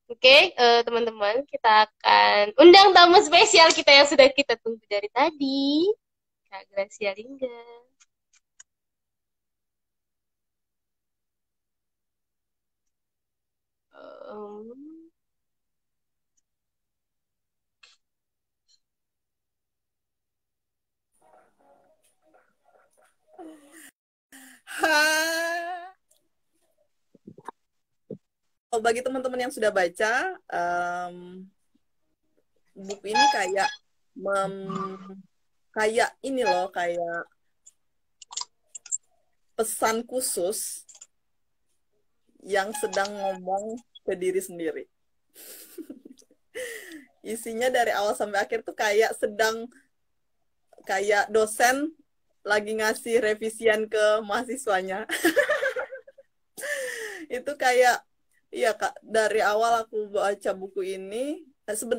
Oke, teman-teman, kita akan undang tamu spesial kita yang sudah kita tunggu dari tadi, Kak Gracia Lingga. Um, Ha. Oh, bagi teman-teman yang sudah baca, buku ini kayak ini loh, kayak pesan khusus yang sedang ngomong ke diri sendiri. Isinya dari awal sampai akhir tuh kayak dosen lagi ngasih revisian ke mahasiswanya. Itu kayak, iya Kak, dari awal aku baca buku ini,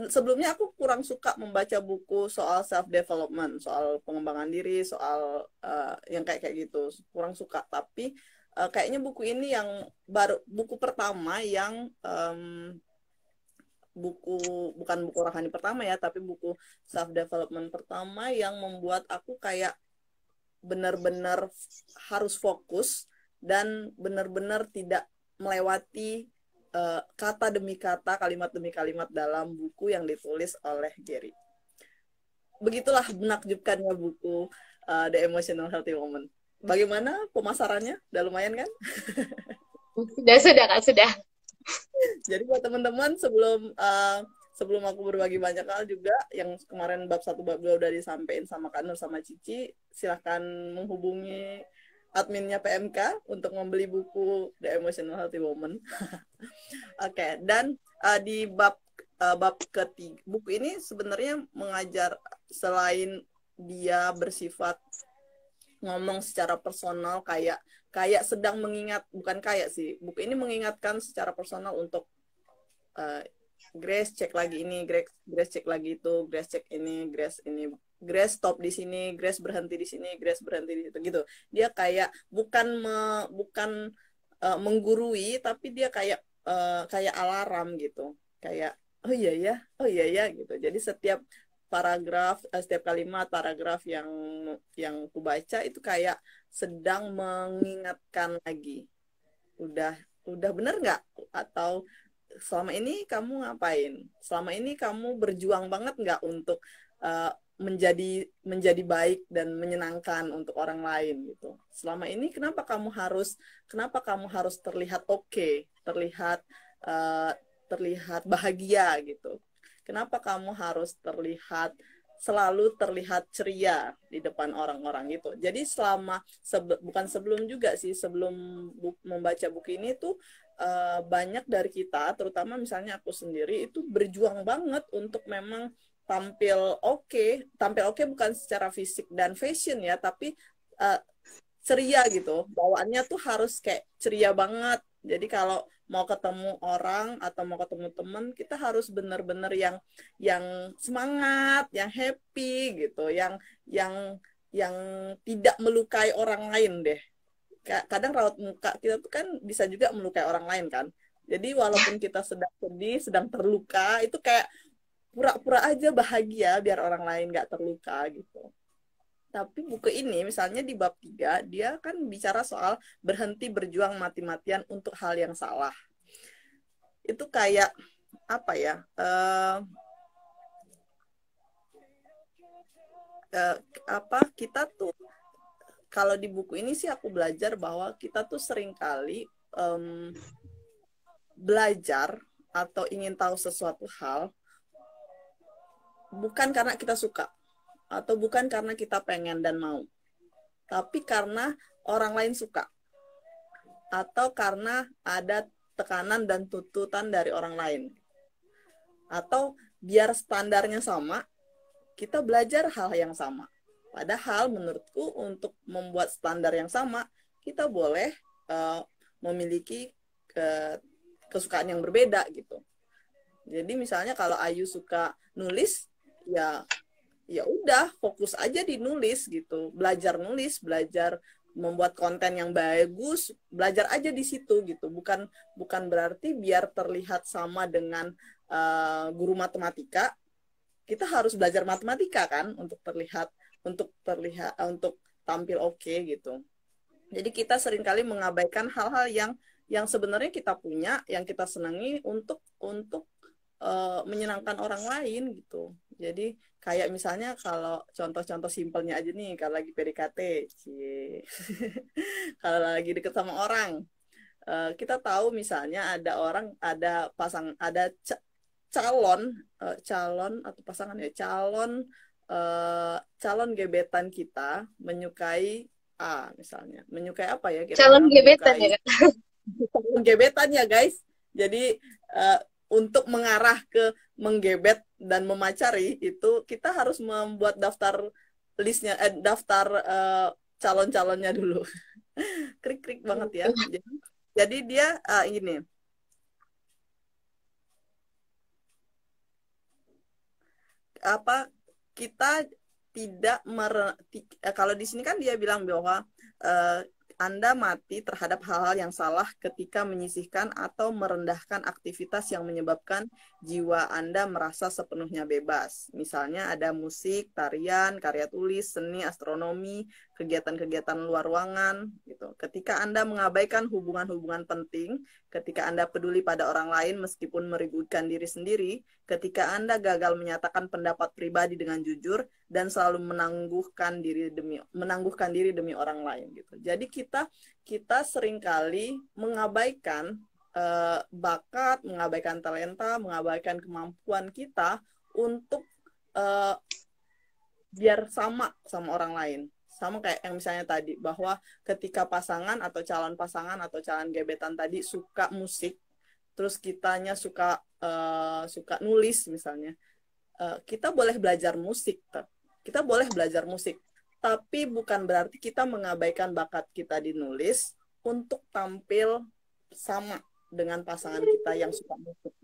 sebelumnya aku kurang suka membaca buku soal self development, soal pengembangan diri, soal yang kayak kayak gitu, kurang suka. Tapi kayaknya buku ini yang baru buku pertama yang bukan buku rohani pertama ya, tapi buku self development pertama yang membuat aku kayak benar-benar harus fokus dan benar-benar tidak melewati kata demi kata, kalimat demi kalimat dalam buku yang ditulis oleh Gary. Begitulah menakjubkannya buku The Emotional Healthy Woman. Bagaimana pemasarannya? Udah lumayan kan? sudah, Kak, sudah. Jadi buat teman-teman sebelum aku berbagi banyak hal juga yang kemarin bab satu bab dua udah disampaikan sama Kak Nur sama Cici, silahkan menghubungi adminnya PMK untuk membeli buku The Emotional Healthy Woman. Oke, dan di bab ketiga buku ini sebenarnya mengajar selain dia bersifat ngomong secara personal kayak kayak sedang mengingat bukan kayak sih buku ini mengingatkan secara personal untuk uh, Grace cek lagi ini, Grace cek lagi itu, Grace cek ini, Grace stop di sini, Grace berhenti di sini, Grace berhenti di situ gitu. Dia kayak bukan menggurui, tapi dia kayak alarm gitu, kayak oh iya ya gitu. Jadi setiap paragraf, setiap kalimat paragraf yang ku baca itu kayak sedang mengingatkan lagi. Udah udah bener nggak? Atau selama ini kamu ngapain? Selama ini kamu berjuang banget nggak untuk menjadi baik dan menyenangkan untuk orang lain gitu. Selama ini kenapa kamu harus terlihat oke, uh, terlihat bahagia gitu. Kenapa kamu harus selalu terlihat ceria di depan orang-orang gitu. Jadi bukan sebelum juga sih, sebelum membaca buku ini tuh banyak dari kita, terutama misalnya aku sendiri itu berjuang banget untuk memang tampil oke bukan secara fisik dan fashion ya, tapi uh, ceria gitu. Bawaannya tuh harus kayak ceria banget. Jadi kalau mau ketemu orang atau mau ketemu teman, kita harus benar-benar yang semangat, yang happy gitu, yang yang tidak melukai orang lain deh. Kadang raut muka kita tuh kan bisa juga melukai orang lain kan. Jadi walaupun kita sedang sedih, sedang terluka, itu kayak pura-pura aja bahagia biar orang lain nggak terluka gitu. Tapi buku ini misalnya di bab 3 dia kan bicara soal berhenti berjuang mati-matian untuk hal yang salah. Itu kayak apa ya? Uh, apa kita tuh kalau di buku ini sih aku belajar bahwa kita tuh sering kali belajar atau ingin tahu sesuatu hal bukan karena kita suka atau bukan karena kita pengen dan mau, tapi karena orang lain suka atau karena ada tekanan dan tuntutan dari orang lain. Atau biar standarnya sama, kita belajar hal yang sama. Padahal menurutku untuk membuat standar yang sama, kita boleh memiliki kesukaan yang berbeda gitu. Jadi misalnya kalau Ayu suka nulis, ya ya udah fokus aja di nulis gitu, belajar nulis, belajar membuat konten yang bagus, belajar aja di situ gitu. Bukan berarti biar terlihat sama dengan guru matematika, kita harus belajar matematika kan untuk tampil oke gitu. Jadi kita seringkali mengabaikan hal-hal yang sebenarnya kita punya, yang kita senangi untuk menyenangkan orang lain gitu. Jadi kayak misalnya kalau contoh-contoh simpelnya aja nih, kalau lagi PDKT, kalau lagi deket sama orang, kita tahu misalnya ada calon atau pasangan ya calon gebetan kita menyukai A misalnya, menyukai apa ya Calon kira-kira, gebetan menyukai ya, Kak? gebetan ya guys. Jadi untuk mengarah ke menggebet dan memacari itu kita harus membuat daftar daftar calon-calonnya dulu. Krik-krik banget ya. Jadi dia ini apa kita tidak kalau di sini kan dia bilang bahwa uh, Anda mati terhadap hal-hal yang salah ketika menyisihkan atau merendahkan aktivitas yang menyebabkan jiwa Anda merasa sepenuhnya bebas. Misalnya ada musik, tarian, karya tulis, seni, astronomi, kegiatan-kegiatan luar ruangan gitu. Ketika Anda mengabaikan hubungan-hubungan penting, ketika Anda peduli pada orang lain meskipun meributkan diri sendiri, ketika Anda gagal menyatakan pendapat pribadi dengan jujur dan selalu menangguhkan diri demi orang lain gitu. Jadi kita seringkali mengabaikan bakat, mengabaikan talenta, mengabaikan kemampuan kita untuk biar sama orang lain. Sama kayak yang misalnya tadi, bahwa ketika pasangan atau calon gebetan tadi suka musik, terus kitanya suka nulis misalnya, kita boleh belajar musik, tapi bukan berarti kita mengabaikan bakat kita di nulis untuk tampil sama dengan pasangan kita yang suka musik.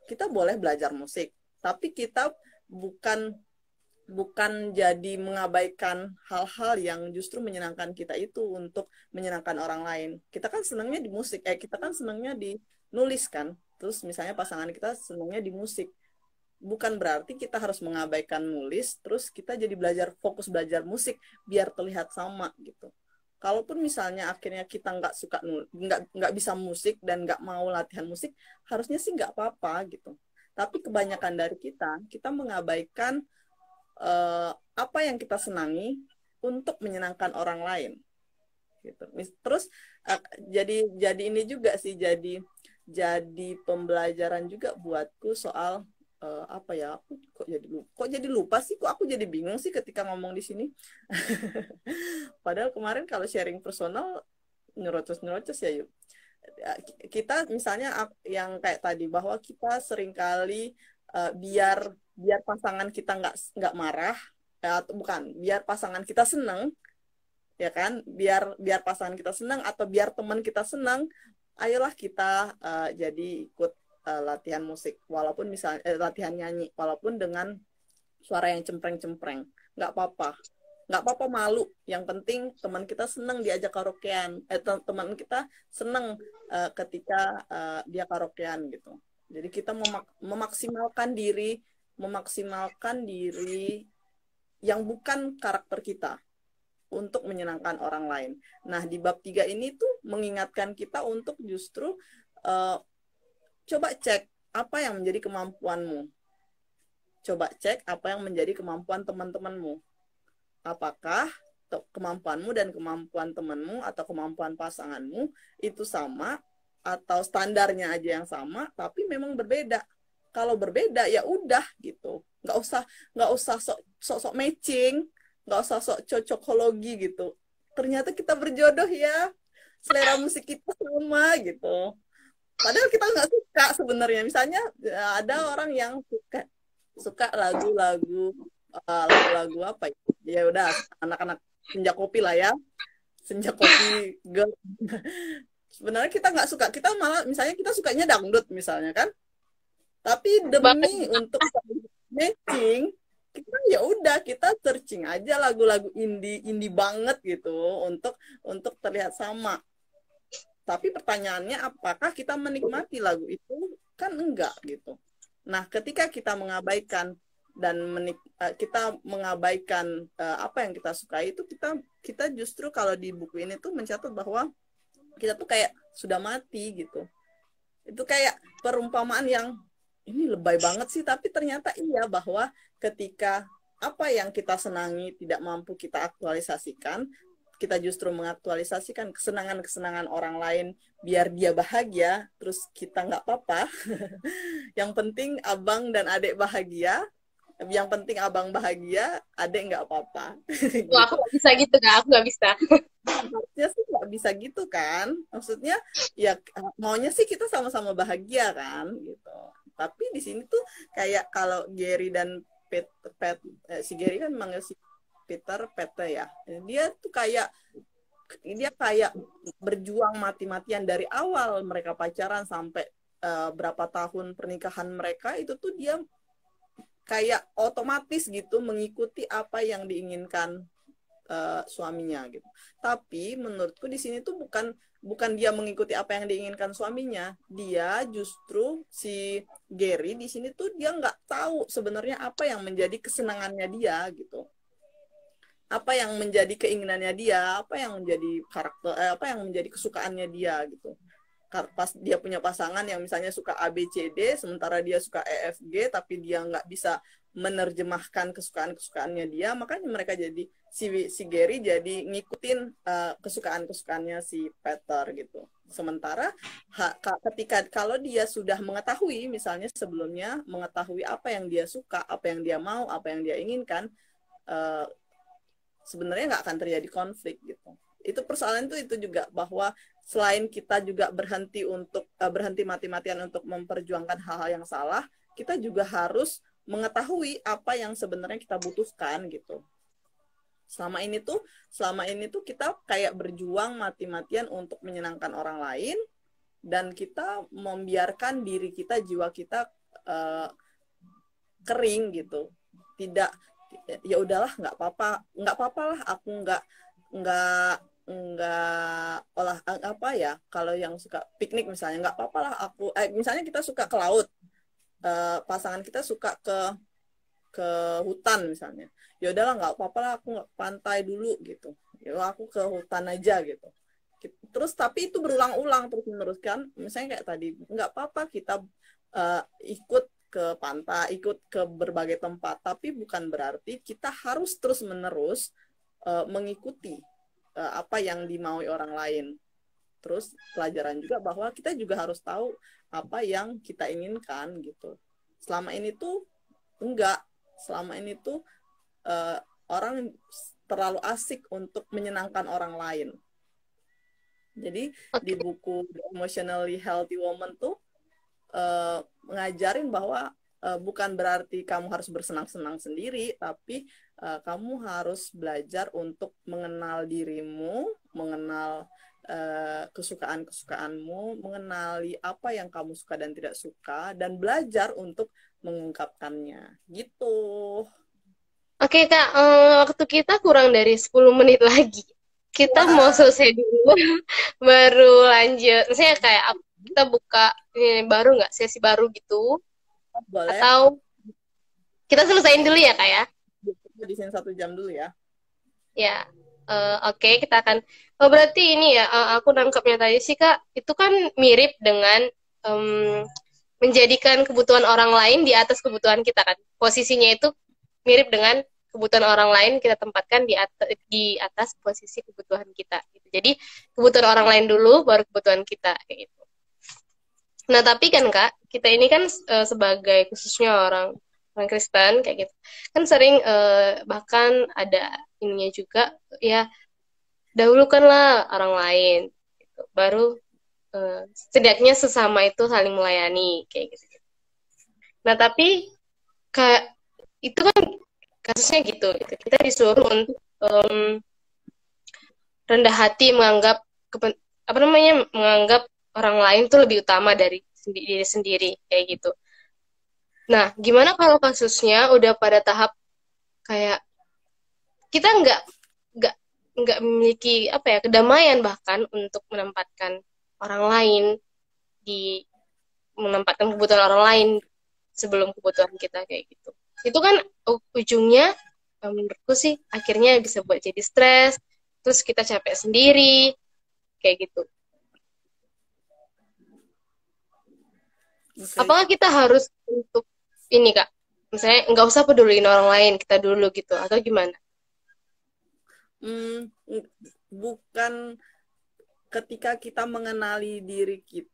Kita boleh belajar musik, tapi kita bukan jadi mengabaikan hal-hal yang justru menyenangkan kita itu untuk menyenangkan orang lain. Kita kan senangnya di musik, kita kan senangnya di nulis kan. Terus misalnya pasangan kita senangnya di musik. Bukan berarti kita harus mengabaikan nulis, terus kita jadi fokus belajar musik biar terlihat sama gitu. Kalaupun misalnya akhirnya kita nggak bisa musik dan nggak mau latihan musik, harusnya sih nggak apa-apa gitu. Tapi kebanyakan dari kita mengabaikan apa yang kita senangi untuk menyenangkan orang lain gitu. Terus jadi ini juga sih, jadi pembelajaran juga buatku soal apa ya, aku kok jadi lupa sih, kok aku jadi bingung sih ketika ngomong di sini. Padahal kemarin kalau sharing personal nyerocos ya yuk. Kita misalnya yang kayak tadi, bahwa kita seringkali biar pasangan kita nggak marah, atau bukan, biar pasangan kita senang, ya kan, biar pasangan kita senang atau biar teman kita senang, ayolah kita jadi ikut latihan musik, walaupun misalnya latihan nyanyi, walaupun dengan suara yang cempreng-cempreng, nggak apa-apa malu, yang penting teman kita senang diajak karaokean, teman kita senang ketika dia karaokean gitu. Jadi kita memaksimalkan diri yang bukan karakter kita untuk menyenangkan orang lain. Nah, di bab 3 ini tuh mengingatkan kita untuk justru coba cek apa yang menjadi kemampuanmu. Coba cek apa yang menjadi kemampuan teman-temanmu. Apakah kemampuanmu dan kemampuan temanmu atau kemampuan pasanganmu itu sama, atau standarnya aja yang sama tapi memang berbeda. Kalau berbeda ya udah gitu, nggak usah sok matching, nggak usah sok cocokologi gitu. Ternyata kita berjodoh ya, selera musik kita sama gitu, padahal kita nggak suka sebenarnya. Misalnya ada orang yang suka lagu-lagu apa ya udah, anak-anak senja kopi lah ya, senja kopi girl. Sebenarnya kita nggak suka, kita malah misalnya kita sukanya dangdut misalnya kan, tapi demi untuk matching kita ya udah kita searching aja lagu-lagu indie indie banget gitu untuk terlihat sama. Tapi pertanyaannya apakah kita menikmati lagu itu? Kan enggak gitu. Nah, ketika kita mengabaikan kita mengabaikan apa yang kita sukai itu kita justru kalau di buku ini tuh mencatat bahwa kita tuh kayak sudah mati gitu. Itu kayak perumpamaan yang ini lebay banget sih, tapi ternyata iya bahwa ketika apa yang kita senangi tidak mampu kita aktualisasikan, kita justru mengaktualisasikan kesenangan-kesenangan orang lain biar dia bahagia, terus kita nggak apa-apa. Yang penting abang dan adik bahagia, yang penting abang bahagia, adik nggak apa-apa. Wah, Gitu. aku nggak bisa gitu kak, aku nggak bisa. Harusnya sih nggak bisa gitu kan. Maksudnya ya maunya sih kita sama-sama bahagia kan gitu. Tapi di sini tuh kayak kalau Gary dan si Gary kan manggil si Peter Pete ya. Dia kayak berjuang mati-matian dari awal mereka pacaran sampai berapa tahun pernikahan mereka itu tuh dia kayak otomatis gitu mengikuti apa yang diinginkan suaminya gitu. Tapi menurutku di sini tuh bukan dia mengikuti apa yang diinginkan suaminya. Dia justru si Gary di sini tuh dia nggak tahu sebenarnya apa yang menjadi kesenangannya dia gitu. Apa yang menjadi keinginannya dia, apa yang menjadi apa yang menjadi kesukaannya dia gitu. Pas dia punya pasangan yang misalnya suka A B C D sementara dia suka E F G tapi dia nggak bisa menerjemahkan kesukaannya dia, makanya mereka jadi si Gary jadi ngikutin kesukaannya si Peter gitu. Sementara ketika kalau dia sudah mengetahui misalnya sebelumnya mengetahui apa yang dia suka, apa yang dia mau, apa yang dia inginkan, sebenarnya nggak akan terjadi konflik gitu. Itu persoalan itu juga bahwa selain kita juga berhenti mati-matian untuk memperjuangkan hal-hal yang salah, kita juga harus mengetahui apa yang sebenarnya kita butuhkan gitu. Selama ini tuh kita kayak berjuang mati-matian untuk menyenangkan orang lain dan kita membiarkan diri kita, jiwa kita kering gitu. Tidak, ya udahlah nggak apa-apa lah aku nggak olah apa ya, kalau yang suka piknik misalnya nggak apa-apa lah aku misalnya kita suka ke laut, pasangan kita suka ke hutan misalnya, ya udahlah nggak apa-apa lah aku nggak pantai dulu gitu, ya aku ke hutan aja gitu. Terus tapi itu berulang-ulang terus menerus kan, misalnya kayak tadi nggak apa-apa kita ikut ke pantai, ikut ke berbagai tempat, tapi bukan berarti kita harus terus-menerus mengikuti apa yang dimaui orang lain. Terus pelajaran juga bahwa kita juga harus tahu apa yang kita inginkan gitu. Selama ini tuh orang terlalu asik untuk menyenangkan orang lain. Jadi di buku The Emotionally Healthy Woman tuh ngajarin bahwa bukan berarti kamu harus bersenang-senang sendiri, tapi kamu harus belajar untuk mengenal dirimu, mengenal kesukaan-kesukaanmu, mengenali apa yang kamu suka dan tidak suka, dan belajar untuk mengungkapkannya. Gitu. Oke kak, waktu kita kurang dari 10 menit lagi. Kita mau selesai dulu, baru lanjut. Misalnya kayak kita buka baru nggak, sesi baru gitu. Boleh. Atau kita selesaiin dulu ya kak ya? Di sini 1 jam dulu ya. Ya, oke, kita akan. Oh, berarti ini ya, aku nangkepnya tadi sih kak, itu kan mirip dengan menjadikan kebutuhan orang lain di atas kebutuhan kita kan. Posisinya itu mirip dengan kebutuhan orang lain kita tempatkan di atas posisi kebutuhan kita. Gitu. Jadi kebutuhan orang lain dulu, baru kebutuhan kita kayak gitu. Nah tapi kan kak, kita ini kan sebagai khususnya orang Kristen kayak gitu, kan sering bahkan ada ininya juga ya, dahulukanlah orang lain, gitu. Baru setidaknya sesama itu saling melayani kayak gitu. Nah tapi kayak itu kan kasusnya gitu. Kita disuruh untuk rendah hati menganggap menganggap orang lain tuh lebih utama dari diri sendiri kayak gitu. Nah, gimana kalau kasusnya udah pada tahap kayak kita nggak nggak memiliki apa ya kedamaian bahkan untuk orang lain di menempatkan kebutuhan orang lain sebelum kebutuhan kita kayak gitu. Itu kan ujungnya menurutku sih akhirnya bisa buat jadi stres, terus kita capek sendiri kayak gitu. Okay. Apakah kita harus untuk ini Kak? Misalnya nggak usah peduliin orang lain, kita dulu gitu atau gimana? Bukan ketika kita mengenali diri kita.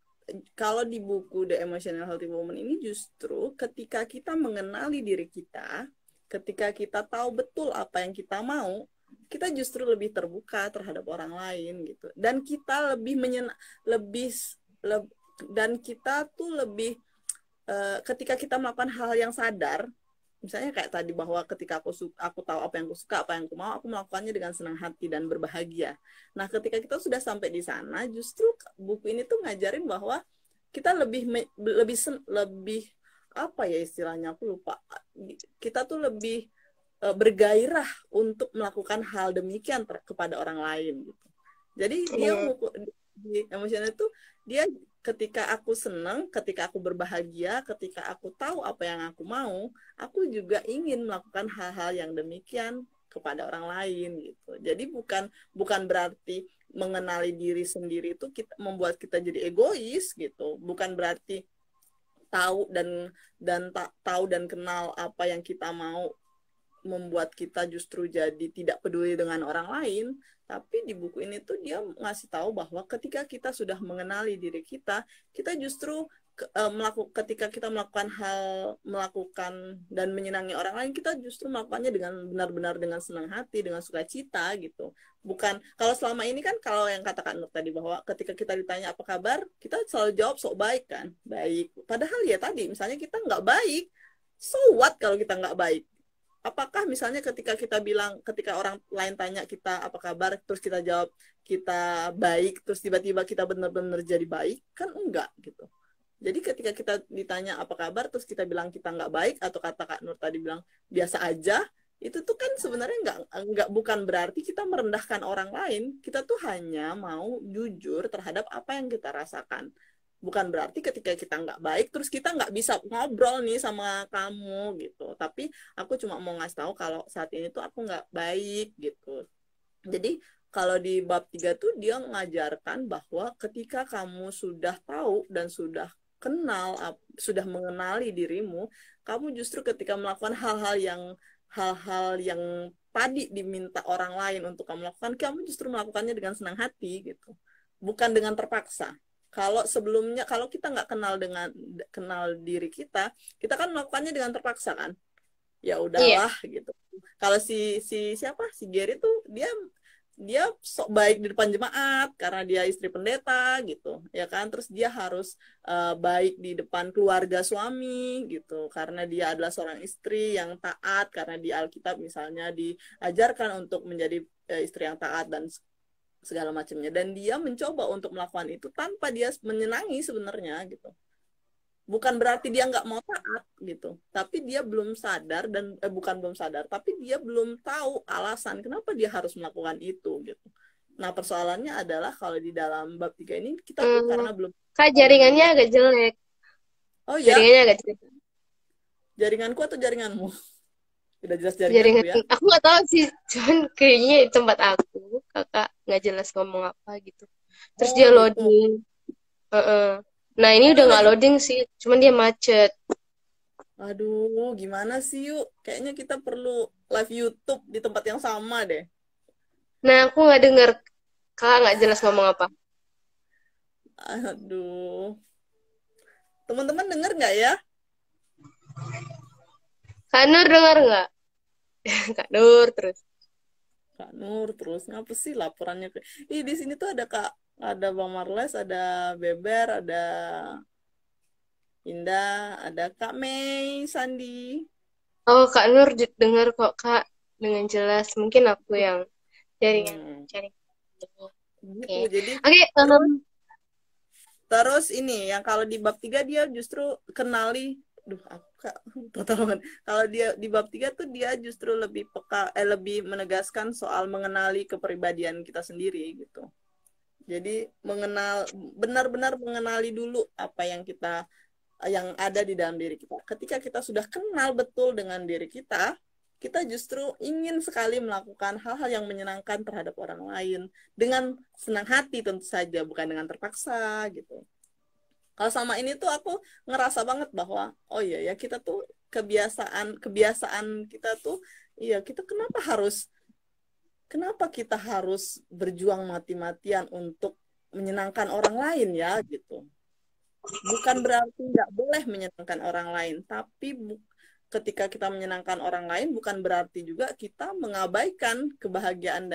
Kalau di buku The Emotional Healthy Woman ini justru ketika kita mengenali diri kita, ketika kita tahu betul apa yang kita mau, kita justru lebih terbuka terhadap orang lain gitu. Dan kita lebih dan kita tuh lebih ketika kita melakukan hal yang sadar, misalnya kayak tadi bahwa ketika aku tahu apa yang aku suka, apa yang aku mau, aku melakukannya dengan senang hati dan berbahagia. Nah, ketika kita sudah sampai di sana, justru buku ini tuh ngajarin bahwa kita lebih apa ya istilahnya, aku lupa. Kita tuh lebih bergairah untuk melakukan hal demikian kepada orang lain gitu. Jadi dia di emosional itu dia ketika aku senang, ketika aku berbahagia, ketika aku tahu apa yang aku mau, aku juga ingin melakukan hal-hal yang demikian kepada orang lain gitu. Jadi bukan berarti mengenali diri sendiri itu membuat kita jadi egois gitu. Bukan berarti tahu tahu dan kenal apa yang kita mau membuat kita justru jadi tidak peduli dengan orang lain. Tapi di buku ini tuh dia ngasih tahu bahwa ketika kita sudah mengenali diri kita justru ketika kita melakukan dan menyenangi orang lain, kita justru melakukannya dengan benar-benar dengan senang hati, dengan sukacita gitu. Bukan kalau selama ini kan, kalau yang katakan Nur tadi bahwa ketika kita ditanya apa kabar, kita selalu jawab sok baik kan, baik. Padahal ya tadi misalnya kita nggak baik, so what kalau kita nggak baik? Apakah misalnya ketika orang lain tanya kita apa kabar, terus kita jawab kita baik, terus tiba-tiba kita benar-benar jadi baik? Kan enggak gitu. Jadi ketika kita ditanya apa kabar, terus kita bilang kita nggak baik, atau kata Kak Nur tadi bilang biasa aja, itu tuh kan sebenarnya bukan berarti kita merendahkan orang lain. Kita tuh hanya mau jujur terhadap apa yang kita rasakan. Bukan berarti ketika kita nggak baik, terus kita nggak bisa ngobrol nih sama kamu gitu. Tapi aku cuma mau ngasih tahu kalau saat ini tuh aku nggak baik gitu. Jadi kalau di bab 3 tuh dia mengajarkan bahwa ketika kamu sudah tahu dan sudah sudah mengenali dirimu, kamu justru ketika melakukan hal-hal yang tadi diminta orang lain untuk kamu lakukan, kamu justru melakukannya dengan senang hati gitu. Bukan dengan terpaksa. Kalau sebelumnya, kalau kita nggak kenal diri kita kan melakukannya dengan terpaksa kan. Ya udahlah gitu. Kalau si Gary tuh dia sok baik di depan jemaat karena dia istri pendeta gitu, ya kan. Terus dia harus baik di depan keluarga suami gitu karena dia adalah seorang istri yang taat, karena di Alkitab misalnya diajarkan untuk menjadi istri yang taat dan segala macamnya, dan dia mencoba untuk melakukan itu tanpa dia menyenangi sebenarnya gitu. Bukan berarti dia nggak mau taat gitu, tapi dia belum sadar bukan belum sadar, tapi dia belum tahu alasan kenapa dia harus melakukan itu gitu. Nah, persoalannya adalah kalau di dalam bab 3 ini kita karena belum. Kak, jaringannya agak jelek. Oh ya? Jaringannya agak jelek. Jaringanku atau jaringanmu? Udah jelas jaringanku ya. Aku nggak tahu sih, cuman kayaknya tempat aku kakak nggak jelas ngomong apa gitu. Terus dia gitu. loading. Nah ini udah nggak loading sih, cuman dia macet. Aduh, gimana sih yuk? Kayaknya kita perlu live YouTube di tempat yang sama deh. Nah aku nggak dengar kakak nggak jelas ngomong apa. Aduh, teman-teman dengar nggak ya? Kak Nur dengar nggak? Kak Nur terus. Kak Nur terus ngapa sih laporannya ke? Di sini tuh ada Bang Marles, ada Beber, ada Indah, ada Kak Mei, Sandi. Oh Kak Nur dengar kok Kak dengan jelas. Mungkin aku yang jaringan. Gitu. Oke. Jadi Oke. terus ini yang kalau di bab 3 dia justru kenali aku kak tolongan. Kalau dia di bab 3 tuh dia justru lebih peka, lebih menegaskan soal mengenali kepribadian kita sendiri gitu. Jadi benar-benar mengenali dulu apa yang ada di dalam diri kita. Ketika kita sudah kenal betul dengan diri kita justru ingin sekali melakukan hal-hal yang menyenangkan terhadap orang lain dengan senang hati tentu saja, bukan dengan terpaksa gitu. Kalau sama ini tuh aku ngerasa banget bahwa oh iya ya kita tuh kebiasaan kita tuh iya kita kenapa kita harus berjuang mati-matian untuk menyenangkan orang lain ya gitu. Bukan berarti nggak boleh menyenangkan orang lain, tapi ketika kita menyenangkan orang lain bukan berarti juga kita mengabaikan kebahagiaan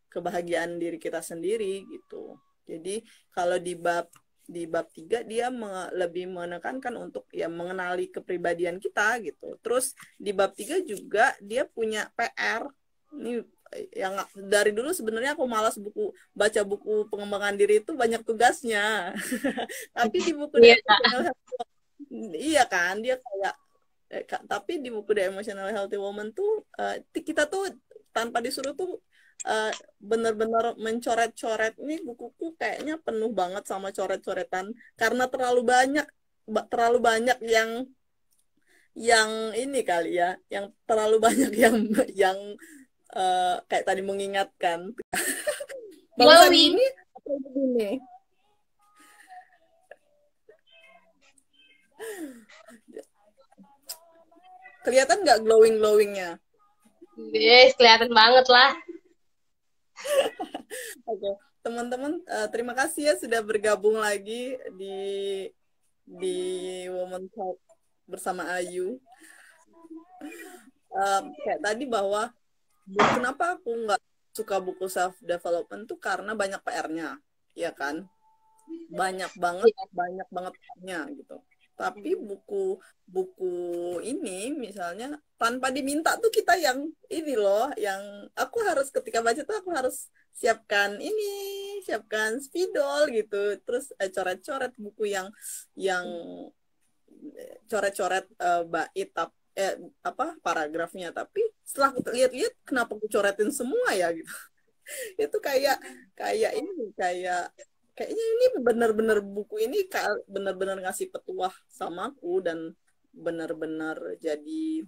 kebahagiaan diri kita sendiri gitu. Jadi kalau di bab 3 dia lebih menekankan untuk ya mengenali kepribadian kita gitu. Terus di bab 3 juga dia punya PR. Ini yang dari dulu sebenarnya aku malas baca buku pengembangan diri itu banyak tugasnya. Tapi di buku The Emotional Healthy Woman, iya kan dia kayak tapi di buku The Emotional Healthy Woman tuh kita tuh tanpa disuruh tuh benar-benar mencoret-coret. Ini bukuku kayaknya penuh banget sama coret-coretan karena terlalu banyak yang ini kali ya, yang terlalu banyak yang kayak tadi mengingatkan. Bagusan gini atau begini? Kelihatan nggak glowingnya? Yes, kelihatan banget lah. Oke, teman-teman, terima kasih ya sudah bergabung lagi di Woman Talk bersama Ayu. Kayak tadi bahwa kenapa aku nggak suka buku self development tuh karena banyak PR-nya, ya kan? Banyak banget PR-nya gitu. Tapi buku ini misalnya tanpa diminta tuh kita yang ini loh, yang aku harus ketika baca tuh aku harus siapkan spidol gitu, terus coret-coret buku yang coret-coret bait paragrafnya, tapi setelah aku lihat-lihat kenapa aku coretin semua ya gitu. Itu kayaknya ini benar-benar buku ini benar-benar ngasih petuah samaku dan benar-benar jadi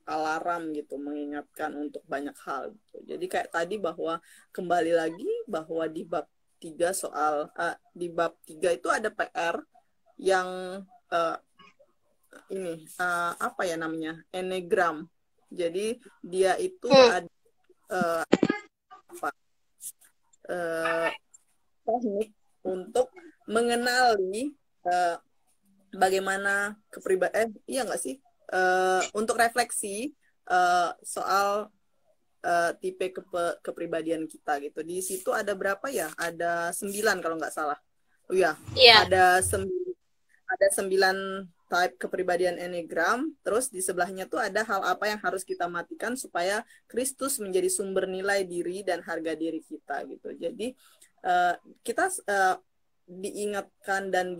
alarm gitu, mengingatkan untuk banyak hal gitu. Jadi kayak tadi bahwa kembali lagi bahwa di bab 3 di bab 3 itu ada PR yang apa ya namanya? Enneagram. Jadi dia itu ada teknik untuk mengenali bagaimana iya nggak sih untuk refleksi soal tipe kepribadian kita gitu. Di situ ada berapa ya? Ada 9 kalau nggak salah. Oh ya, ada 9 type kepribadian Enneagram. Terus di sebelahnya tuh ada hal apa yang harus kita matikan supaya Kristus menjadi sumber nilai diri dan harga diri kita gitu. Jadi kita diingatkan dan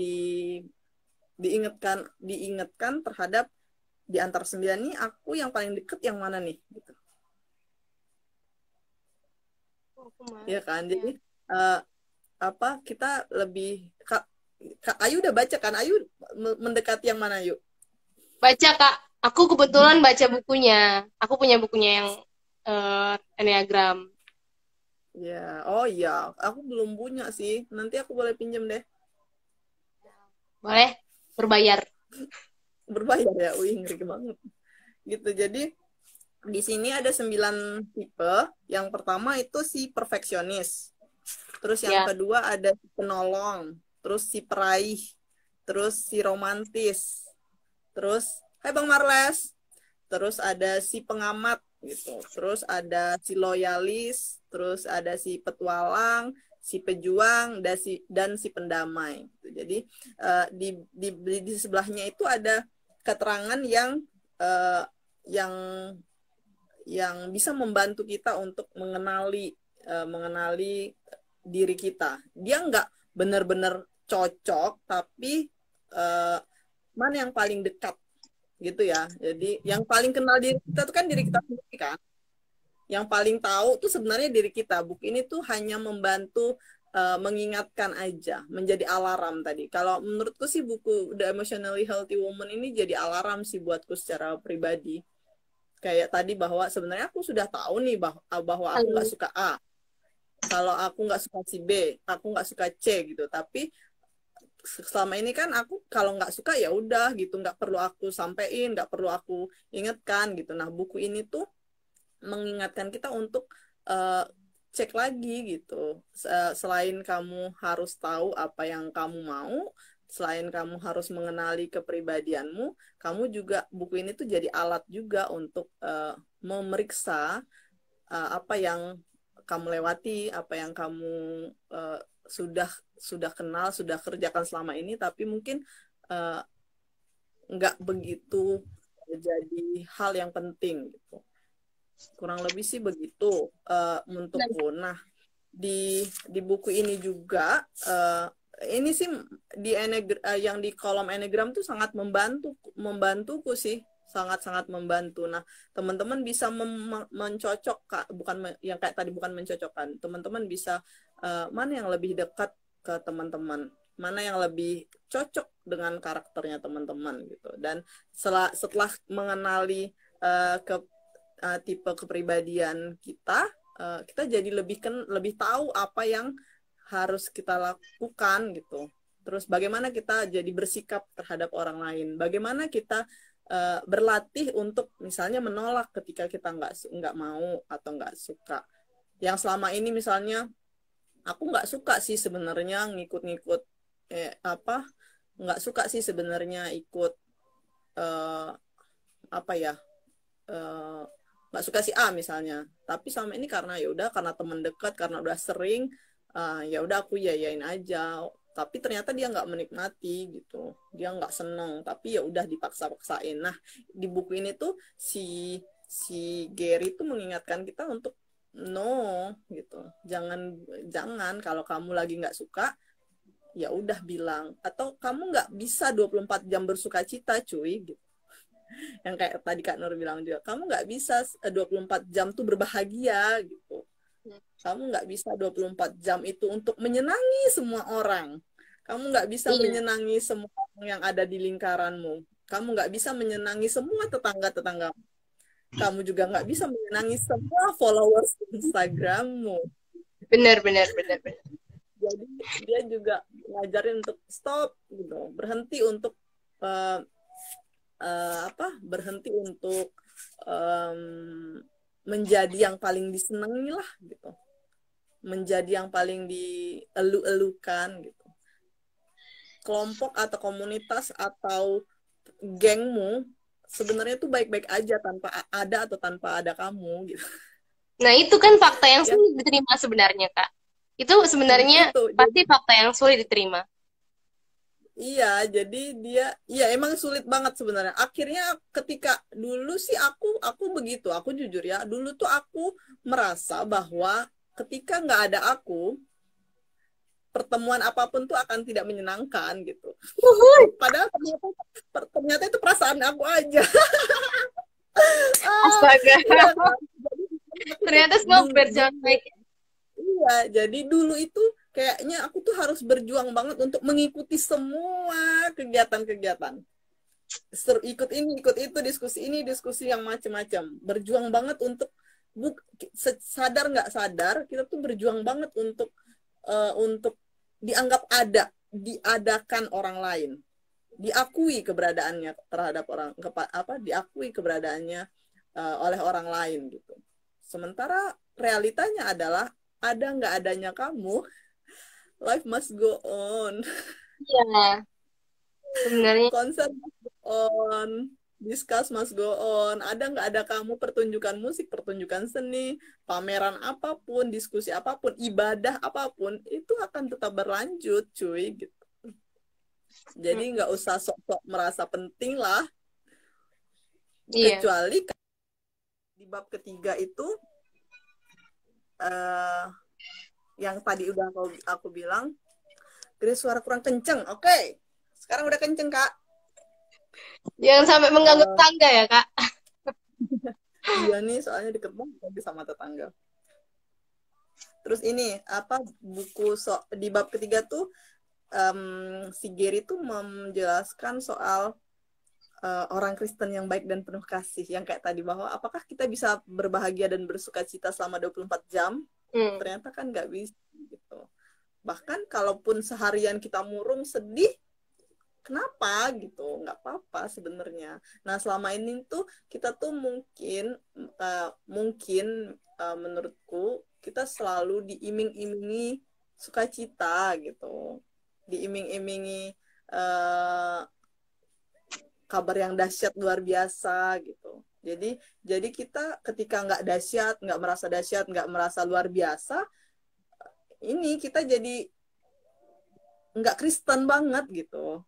diingatkan terhadap di antara 9 nih aku yang paling deket yang mana nih gitu. Ya kan, jadi kita lebih Kak Ayu udah baca kan? Ayu mendekati yang mana yuk? Baca Kak, aku kebetulan baca bukunya. Aku punya bukunya yang Enneagram. Ya, oh iya, aku belum punya sih. Nanti aku boleh pinjam deh. Boleh, berbayar. Berbayar ya, ngeri banget. Gitu, jadi di sini ada 9 tipe. Yang pertama itu si perfeksionis. Terus yang kedua ada si penolong. Terus si peraih. Terus si romantis. Terus, hai Bang Marles. Terus ada si pengamat gitu. Terus ada si loyalis, terus ada si petualang, si pejuang, dan si pendamai. Jadi di sebelahnya itu ada keterangan yang bisa membantu kita untuk mengenali diri kita. Dia nggak benar-benar cocok, tapi mana yang paling dekat gitu ya. Jadi yang paling kenal diri kita tuh kan diri kita sendiri kan. Yang paling tahu tuh sebenarnya diri kita. Buku ini tuh hanya membantu mengingatkan aja, menjadi alarm tadi. Kalau menurutku sih buku The Emotionally Healthy Woman ini jadi alarm sih buatku secara pribadi. Kayak tadi bahwa sebenarnya aku sudah tahu nih bahwa aku nggak suka A. Kalau aku nggak suka si B, aku nggak suka C gitu. Tapi selama ini kan aku kalau nggak suka ya udah gitu, nggak perlu aku sampein, nggak perlu aku ingatkan gitu. Nah buku ini tuh mengingatkan kita untuk cek lagi gitu. Selain kamu harus tahu apa yang kamu mau, selain kamu harus mengenali kepribadianmu, kamu juga buku ini tuh jadi alat juga untuk memeriksa apa yang kamu lewati, apa yang kamu sudah kenal, sudah kerjakan selama ini, tapi mungkin uh, nggak begitu jadi hal yang penting gitu. Kurang lebih sih begitu untukku. Nah, di buku ini juga ini sih yang di kolom Enneagram tuh sangat membantuku sih, sangat-sangat membantu. Nah, teman-teman bisa mencocok, bukan yang kayak tadi, bukan mencocokkan. Teman-teman bisa mana yang lebih dekat ke teman-teman, mana yang lebih cocok dengan karakternya teman-teman gitu. Dan setelah mengenali tipe kepribadian kita, kita jadi lebih tahu apa yang harus kita lakukan gitu. Terus bagaimana kita jadi bersikap terhadap orang lain. Bagaimana kita berlatih untuk misalnya menolak ketika kita nggak mau atau nggak suka. Yang selama ini misalnya aku nggak suka sih sebenarnya ngikut-ngikut nggak suka sih sebenarnya ikut apa ya nggak suka si A misalnya, tapi sama ini karena ya udah, karena teman dekat, karena udah sering, ya udah aku yayain aja, tapi ternyata dia nggak menikmati gitu, dia nggak seneng, tapi ya udah dipaksa-paksain. Nah di buku ini tuh si Gary tuh mengingatkan kita untuk no gitu, jangan kalau kamu lagi nggak suka ya udah bilang, atau kamu nggak bisa 24 jam bersuka cita cuy gitu. Yang kayak tadi Kak Nur bilang juga, kamu nggak bisa 24 jam tuh berbahagia gitu. Kamu nggak bisa 24 jam itu untuk menyenangi semua orang. Kamu nggak bisa menyenangi semua orang yang ada di lingkaranmu. Kamu nggak bisa menyenangi semua tetangga-tetangga. Kamu juga nggak bisa menyenangi semua followers Instagrammu. Benar, benar, benar, benar. Jadi dia juga ngajarin untuk stop gitu, berhenti untuk berhenti untuk menjadi yang paling disenangi lah gitu, menjadi yang paling dielu-elukan gitu. Kelompok atau komunitas atau gengmu sebenarnya tuh baik-baik aja tanpa ada atau tanpa ada kamu gitu. Nah itu kan fakta yang sulit diterima sebenarnya Kak. Itu sebenarnya pasti fakta yang sulit diterima. Iya, jadi iya emang sulit banget sebenarnya. Akhirnya ketika dulu sih aku begitu, aku jujur ya, dulu tuh aku merasa bahwa ketika nggak ada aku, pertemuan apapun tuh akan tidak menyenangkan gitu. Padahal ternyata itu perasaan aku aja. Astaga. Iya, kan? Ternyata semua berjalan baik. Iya, jadi dulu itu kayaknya aku tuh harus berjuang banget untuk mengikuti semua kegiatan-kegiatan. Ikut ini, ikut itu, diskusi yang macam-macam. Berjuang banget untuk sadar nggak sadar, kita tuh berjuang banget untuk dianggap diadakan orang lain, diakui keberadaannya terhadap diakui keberadaannya oleh orang lain gitu. Sementara realitanya adalah ada nggak adanya kamu, life must go on. Iya. Sebenarnya Konser must go on, discuss must go on. Ada nggak ada kamu, pertunjukan musik, pertunjukan seni, pameran apapun, diskusi apapun, ibadah apapun, itu akan tetap berlanjut, cuy. Gitu. Jadi nggak usah sok-sok merasa penting lah. Kecuali di bab ketiga itu, yang tadi udah aku bilang, Grace suara kurang kenceng. Oke. Sekarang udah kenceng, Kak. Jangan sampai mengganggu Eh, tetangga ya, Kak. iya nih, soalnya deket banget lagi sama tetangga. Terus ini apa buku di bab ketiga tuh si Gary tuh menjelaskan soal orang Kristen yang baik dan penuh kasih, yang kayak tadi bahwa apakah kita bisa berbahagia dan bersuka cita selama 24 jam? Hmm. Ternyata kan nggak bisa gitu. Bahkan kalaupun seharian kita murung sedih, kenapa gitu? Nggak apa-apa sebenarnya. Nah, selama ini tuh kita tuh menurutku kita selalu diiming-imingi sukacita gitu. Diiming-imingi uh, kabar yang dahsyat luar biasa gitu. Jadi kita ketika nggak dahsyat, nggak merasa luar biasa, ini kita jadi nggak Kristen banget gitu.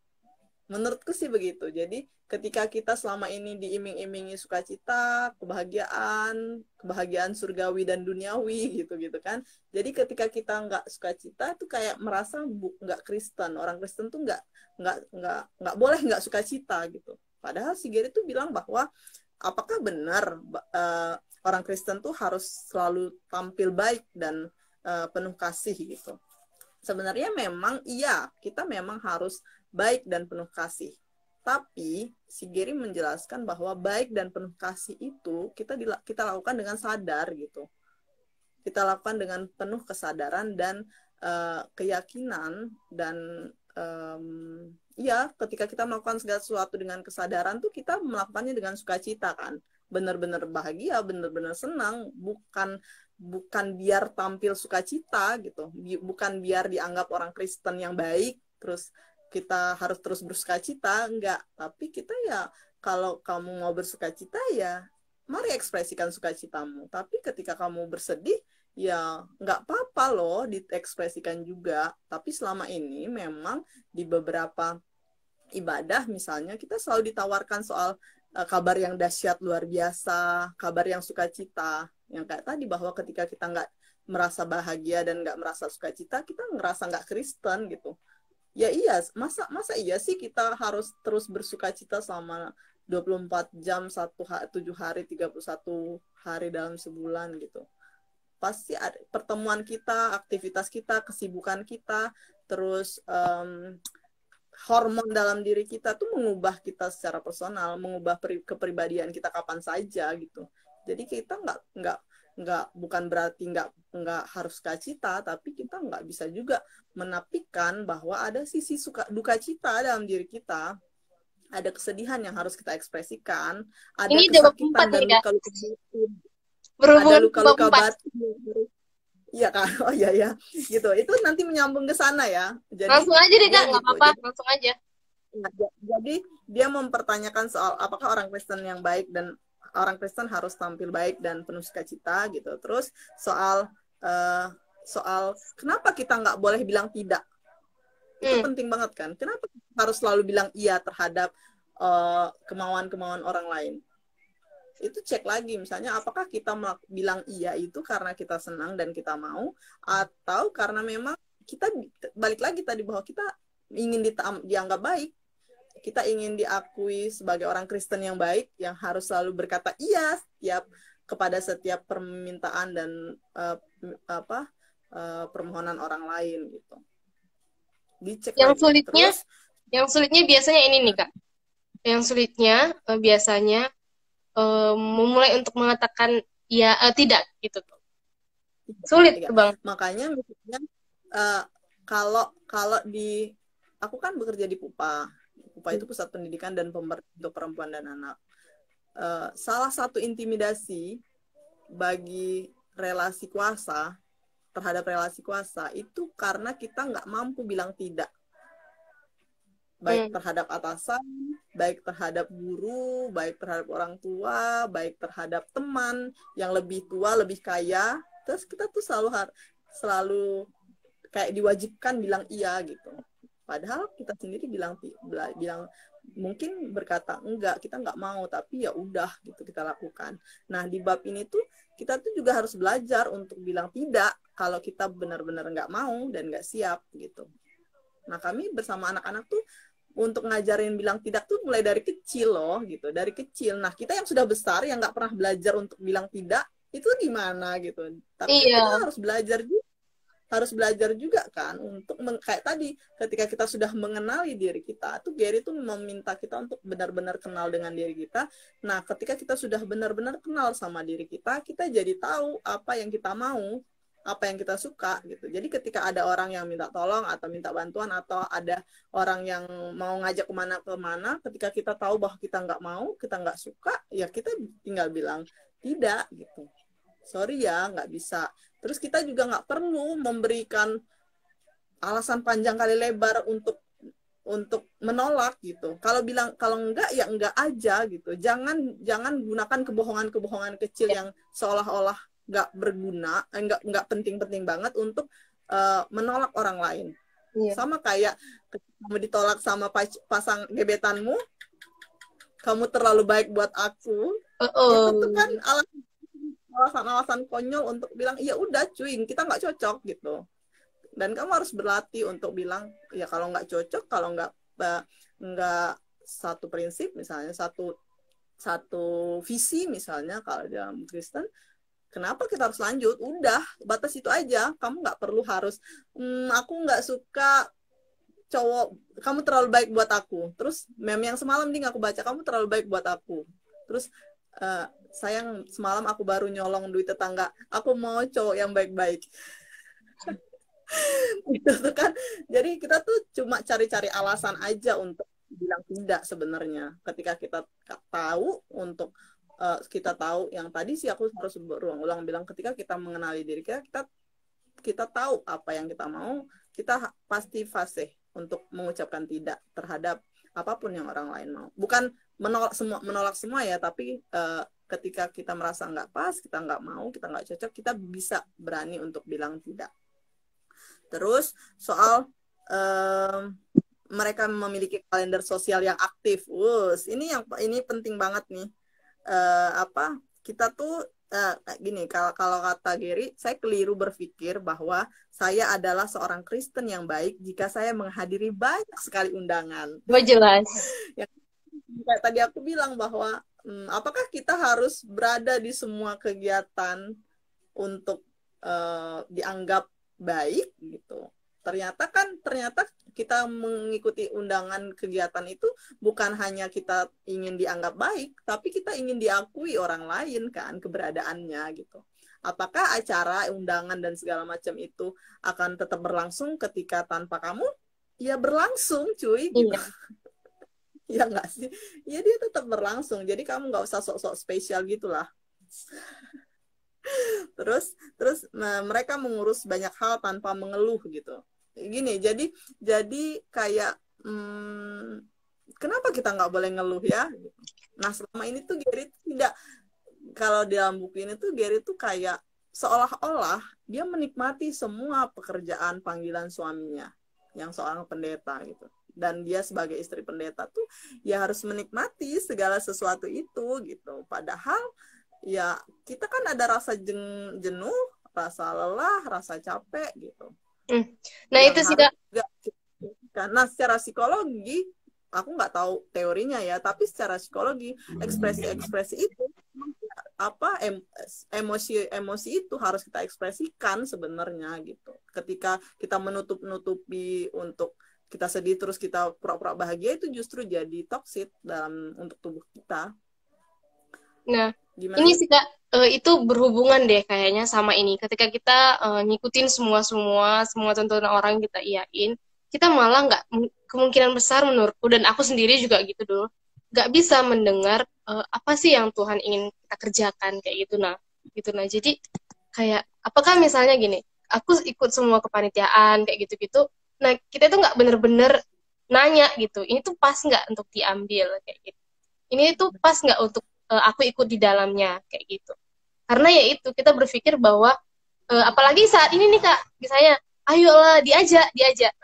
Menurutku sih begitu. Jadi ketika kita selama ini diiming-imingi sukacita, kebahagiaan surgawi dan duniawi gitu kan. Jadi ketika kita nggak sukacita tuh kayak merasa nggak Kristen. Orang Kristen tuh nggak boleh nggak sukacita gitu. Padahal si Gary tuh bilang bahwa apakah benar orang Kristen tuh harus selalu tampil baik dan penuh kasih gitu. Sebenarnya memang iya, kita memang harus baik dan penuh kasih. Tapi si Gary menjelaskan bahwa baik dan penuh kasih itu kita lakukan dengan sadar gitu. Kita lakukan dengan penuh kesadaran dan keyakinan dan ya ketika kita melakukan segala sesuatu dengan kesadaran tuh kita melakukannya dengan sukacita kan. Benar-benar bahagia, benar-benar senang, bukan biar tampil sukacita gitu, bukan biar dianggap orang Kristen yang baik terus kita harus terus bersukacita, enggak, tapi kita ya kalau kamu mau bersukacita ya mari ekspresikan sukacitamu, tapi ketika kamu bersedih ya nggak apa-apa loh diekspresikan juga. Tapi selama ini memang di beberapa ibadah misalnya kita selalu ditawarkan soal kabar yang dahsyat luar biasa, kabar yang sukacita, yang kayak tadi bahwa ketika kita nggak merasa bahagia dan nggak merasa sukacita, kita ngerasa nggak Kristen gitu. Ya iya, masa iya sih kita harus terus bersukacita selama 24 jam, 7 hari, 31 hari dalam sebulan gitu. Pasti ada pertemuan kita, aktivitas kita, kesibukan kita, terus hormon dalam diri kita tuh mengubah kita secara personal, mengubah kepribadian kita kapan saja gitu. Jadi kita nggak bukan berarti nggak harus sukacita, tapi kita nggak bisa juga menafikan bahwa ada sisi duka cita dalam diri kita, ada kesedihan yang harus kita ekspresikan, ada Ini udah bab 4 kesakitan dan nih, Kak. luka-luka batin, ada Berhubungan ke bab luka-luka 4. batin. Iya kan, oh iya ya, gitu. Itu nanti menyambung ke sana ya. Jadi Langsung aja deh, dia Kak. Nggak gitu. apa-apa. Langsung aja. Jadi dia mempertanyakan soal apakah orang Kristen yang baik dan orang Kristen harus tampil baik dan penuh sukacita gitu. Terus soal kenapa kita nggak boleh bilang tidak? Itu penting banget kan. Kenapa harus selalu bilang iya terhadap kemauan-kemauan orang lain? Itu cek lagi misalnya apakah kita bilang iya itu karena kita senang dan kita mau, atau karena memang kita balik lagi tadi bahwa kita ingin dianggap baik, kita ingin diakui sebagai orang Kristen yang baik yang harus selalu berkata iya kepada setiap permintaan dan permohonan orang lain gitu. Dicek Yang lagi. sulitnya, Terus biasanya ini nih, Kak. Yang sulitnya biasanya memulai untuk mengatakan ya tidak gitu tuh. Sulit tuh, Bang. Makanya misalnya kalau aku kan bekerja di PUPA. PUPA itu Pusat Pendidikan dan Pemberdayaan untuk Perempuan dan Anak. Salah satu intimidasi bagi relasi kuasa terhadap relasi kuasa itu karena kita nggak mampu bilang tidak, baik terhadap atasan, baik terhadap guru, baik terhadap orang tua, baik terhadap teman yang lebih tua, lebih kaya. Terus kita tuh selalu kayak diwajibkan bilang iya gitu. Padahal kita sendiri bilang mungkin berkata enggak, kita nggak mau, tapi ya udah gitu kita lakukan. Nah di bab ini tuh kita tuh juga harus belajar untuk bilang tidak kalau kita benar-benar nggak mau dan nggak siap gitu. Nah kami bersama anak-anak tuh untuk ngajarin bilang tidak tuh mulai dari kecil loh gitu, dari kecil. Nah kita yang sudah besar yang nggak pernah belajar untuk bilang tidak itu gimana gitu. Tapi kan kita Iya. harus belajar juga kan untuk kayak tadi ketika kita sudah mengenali diri kita tuh Gary tuh meminta kita untuk benar-benar kenal dengan diri kita. Nah ketika kita sudah benar-benar kenal sama diri kita jadi tahu apa yang kita mau, apa yang kita suka gitu. Jadi ketika ada orang yang minta tolong atau minta bantuan atau ada orang yang mau ngajak kemana-kemana, ketika kita tahu bahwa kita nggak mau, kita nggak suka, ya kita tinggal bilang tidak gitu. Sorry ya, nggak bisa. Terus kita juga nggak perlu memberikan alasan panjang kali lebar untuk menolak gitu. Kalau enggak ya enggak aja gitu. Jangan gunakan kebohongan kecil yang seolah-olah nggak berguna, nggak penting-penting banget untuk menolak orang lain. Iya. Sama kayak kamu ditolak sama pasang gebetanmu, kamu terlalu baik buat aku. Itu tuh kan alasan konyol untuk bilang ya udah cuy kita nggak cocok gitu. Dan kamu harus berlatih untuk bilang ya kalau nggak cocok, kalau nggak satu prinsip misalnya, satu visi misalnya kalau dalam Kristen, kenapa kita harus lanjut? Udah batas itu aja. Kamu nggak perlu harus aku nggak suka cowok, kamu terlalu baik buat aku. Terus meme yang semalam nih aku baca, kamu terlalu baik buat aku. Terus sayang semalam aku baru nyolong duit tetangga, aku mau cowok yang baik-baik. Gitu tuh kan. Jadi kita tuh cuma cari-cari alasan aja untuk bilang tidak sebenarnya. Ketika kita tahu kita tahu yang tadi sih aku harus berulang-ulang bilang, ketika kita mengenali diri kita tahu apa yang kita mau, kita pasti fasih untuk mengucapkan tidak terhadap apapun yang orang lain mau. Bukan menolak semua ya, tapi ketika kita merasa nggak pas, kita nggak mau, kita nggak cocok, kita bisa berani untuk bilang tidak. Terus soal mereka memiliki kalender sosial yang aktif, ini penting banget nih. Kita tuh gini, kalau kata Gary, saya keliru berpikir bahwa saya adalah seorang Kristen yang baik jika saya menghadiri banyak sekali undangan. Oh, jelas. Ya, kayak tadi aku bilang bahwa apakah kita harus berada di semua kegiatan untuk dianggap baik gitu? Ternyata kita mengikuti undangan kegiatan itu bukan hanya kita ingin dianggap baik, tapi kita ingin diakui orang lain kan keberadaannya gitu. Apakah acara, undangan dan segala macam itu akan tetap berlangsung ketika tanpa kamu? Ya berlangsung cuy gitu. Iya. Ya nggak sih? Ya dia tetap berlangsung. Jadi kamu nggak usah sok-sok spesial gitulah. Terus mereka mengurus banyak hal tanpa mengeluh gitu. Gini, jadi kayak kenapa kita nggak boleh ngeluh ya? Nah selama ini tuh Gary tidak, kalau dalam buku ini tuh Gary tuh kayak seolah-olah dia menikmati semua pekerjaan panggilan suaminya yang seorang pendeta gitu. Dan dia sebagai istri pendeta tuh ya harus menikmati segala sesuatu itu gitu. Padahal ya kita kan ada rasa jenuh, rasa lelah, rasa capek gitu. Nah yang itu sih Kak. Karena secara psikologi, aku nggak tahu teorinya ya, tapi secara psikologi ekspresi itu emosi itu harus kita ekspresikan sebenarnya gitu. Ketika kita menutupi untuk kita sedih terus kita pura-pura bahagia, itu justru jadi toksik untuk tubuh kita. Nah, gimana? Ini sih Kak, itu berhubungan deh kayaknya sama ini. Ketika kita ngikutin semua tuntunan orang yang kita iyain, kita malah nggak, kemungkinan besar menurutku dan aku sendiri juga gitu dulu, nggak bisa mendengar apa sih yang Tuhan ingin kita kerjakan kayak gitu. Nah, jadi kayak apakah misalnya gini, aku ikut semua kepanitiaan kayak gitu-gitu. Nah, kita tuh nggak bener-bener nanya gitu, ini tuh pas nggak untuk diambil kayak gitu. Ini tuh pas nggak untuk aku ikut di dalamnya kayak gitu. Karena ya itu kita berpikir bahwa apalagi saat ini nih Kak, misalnya ayolah diajak,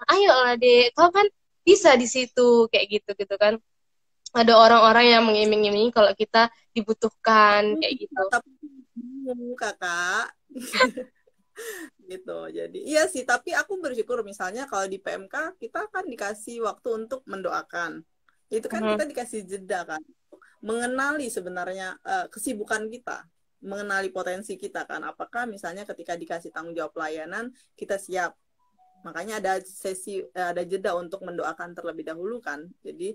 ayolah deh, kau kan bisa di situ kayak gitu kan. Ada orang-orang yang mengiming-imingi kalau kita dibutuhkan kayak gitu. Tapi kakak gitu. Jadi iya sih, tapi aku bersyukur misalnya kalau di PMK kita kan dikasih waktu untuk mendoakan. Itu kan Mhm. kita dikasih jeda kan, mengenali sebenarnya kesibukan kita, mengenali potensi kita kan. Apakah misalnya ketika dikasih tanggung jawab pelayanan kita siap. Makanya ada sesi ada jeda untuk mendoakan terlebih dahulu kan. Jadi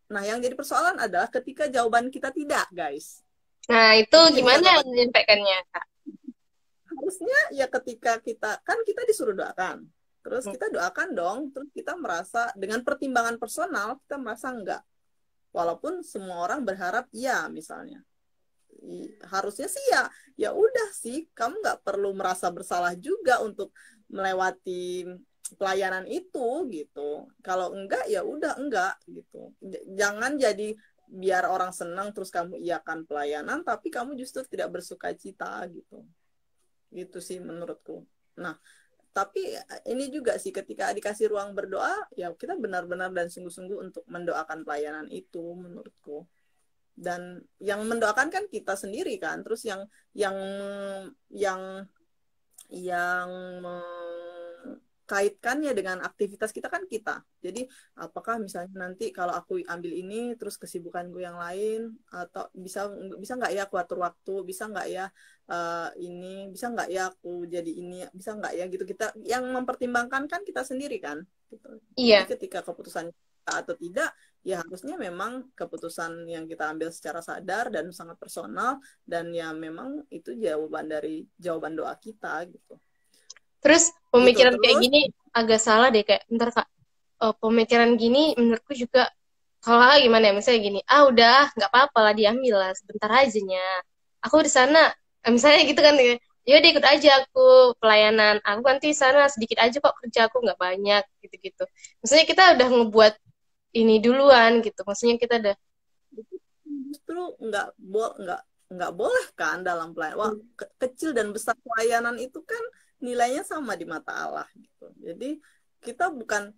nah yang jadi persoalan adalah ketika jawaban kita tidak, guys. Nah, itu Itu jadi gimana catatan. menyampaikannya, Kak? Harusnya ya ketika kita kan kita disuruh doakan, terus Hmm. kita doakan dong, terus kita merasa dengan pertimbangan personal kita merasa enggak, walaupun semua orang berharap iya misalnya. Harusnya sih ya, ya udah sih, kamu nggak perlu merasa bersalah juga untuk melewati pelayanan itu gitu. Kalau enggak ya udah enggak gitu. Jangan jadi biar orang senang terus kamu iakan pelayanan tapi kamu justru tidak bersuka cita gitu. Gitu sih menurutku. Nah, tapi ini juga sih ketika dikasih ruang berdoa, ya kita benar-benar dan sungguh-sungguh untuk mendoakan pelayanan itu menurutku. Dan yang mendoakan kan kita sendiri kan, terus yang yang yang kaitkannya dengan aktivitas kita kan kita. Jadi apakah misalnya nanti kalau aku ambil ini terus kesibukanku yang lain, atau bisa nggak ya aku atur waktu, bisa nggak ya ini, bisa nggak ya aku jadi ini, bisa nggak ya gitu. Kita yang mempertimbangkan kan kita sendiri kan gitu. Jadi Iya. ketika keputusan kita atau tidak, ya harusnya memang keputusan yang kita ambil secara sadar dan sangat personal, dan ya memang itu jawaban doa kita gitu. Terus Gitu pemikiran kayak terus. gini agak salah deh, kayak bentar Kak. Pemikiran gini menurutku juga kalau Kakak gimana ya? Misalnya gini, ah udah nggak apa-apa lah diambil lah sebentar aja nya. Aku di sana, misalnya gitu kan ya. Ya udah ikut aja aku pelayanan. Aku nanti sana sedikit aja kok kerja aku nggak banyak gitu-gitu. Maksudnya kita udah ngebuat ini duluan gitu. Maksudnya kita udah Justru nggak boleh kan dalam pelayanan. Wah, kecil dan besar pelayanan itu kan nilainya sama di mata Allah gitu. Jadi kita bukan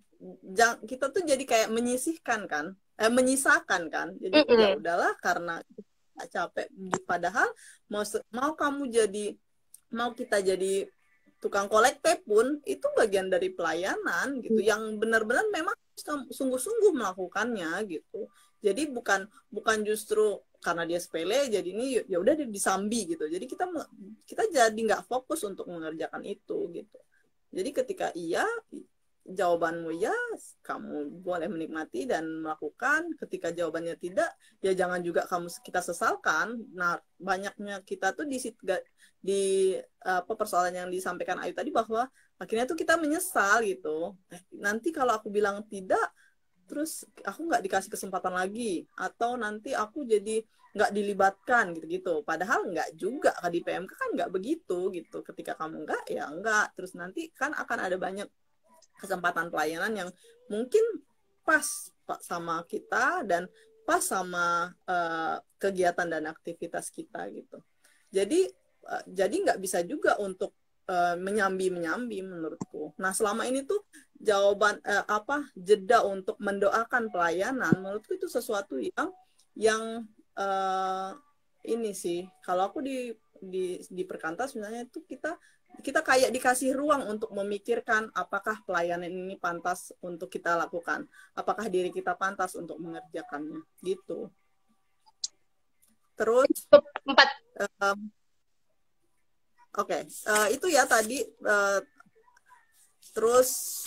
kita tuh jadi kayak menyisihkan kan, menyisakan kan. Jadi ya Mm-mm. udahlah karena kita capek. Padahal mau kamu jadi mau kita jadi tukang kolekte pun itu bagian dari pelayanan gitu yang benar-benar memang sungguh-sungguh melakukannya gitu. Jadi bukan bukan justru karena dia sepele jadi ini ya udah disambi gitu. Jadi kita kita jadi nggak fokus untuk mengerjakan itu gitu. Jadi ketika iya jawabanmu ya, kamu boleh menikmati dan melakukan. Ketika jawabannya tidak, ya jangan juga kita sesalkan. Nah, banyaknya kita tuh di apa persoalan yang disampaikan Ayu tadi, bahwa akhirnya tuh kita menyesal gitu. Nanti kalau aku bilang tidak, terus aku nggak dikasih kesempatan lagi, atau nanti aku jadi nggak dilibatkan gitu-gitu. Padahal nggak juga, di PMK kan nggak begitu gitu. Ketika kamu nggak, ya nggak. Terus nanti kan akan ada banyak kesempatan pelayanan yang mungkin pas sama kita dan pas sama kegiatan dan aktivitas kita gitu. Jadi nggak bisa juga untuk menyambi menurutku. Nah, selama ini tuh jawaban jeda untuk mendoakan pelayanan menurutku itu sesuatu yang ini sih, kalau aku di perkantas misalnya itu kita kayak dikasih ruang untuk memikirkan apakah pelayanan ini pantas untuk kita lakukan, apakah diri kita pantas untuk mengerjakannya gitu. Terus Empat. oke, itu ya tadi. Terus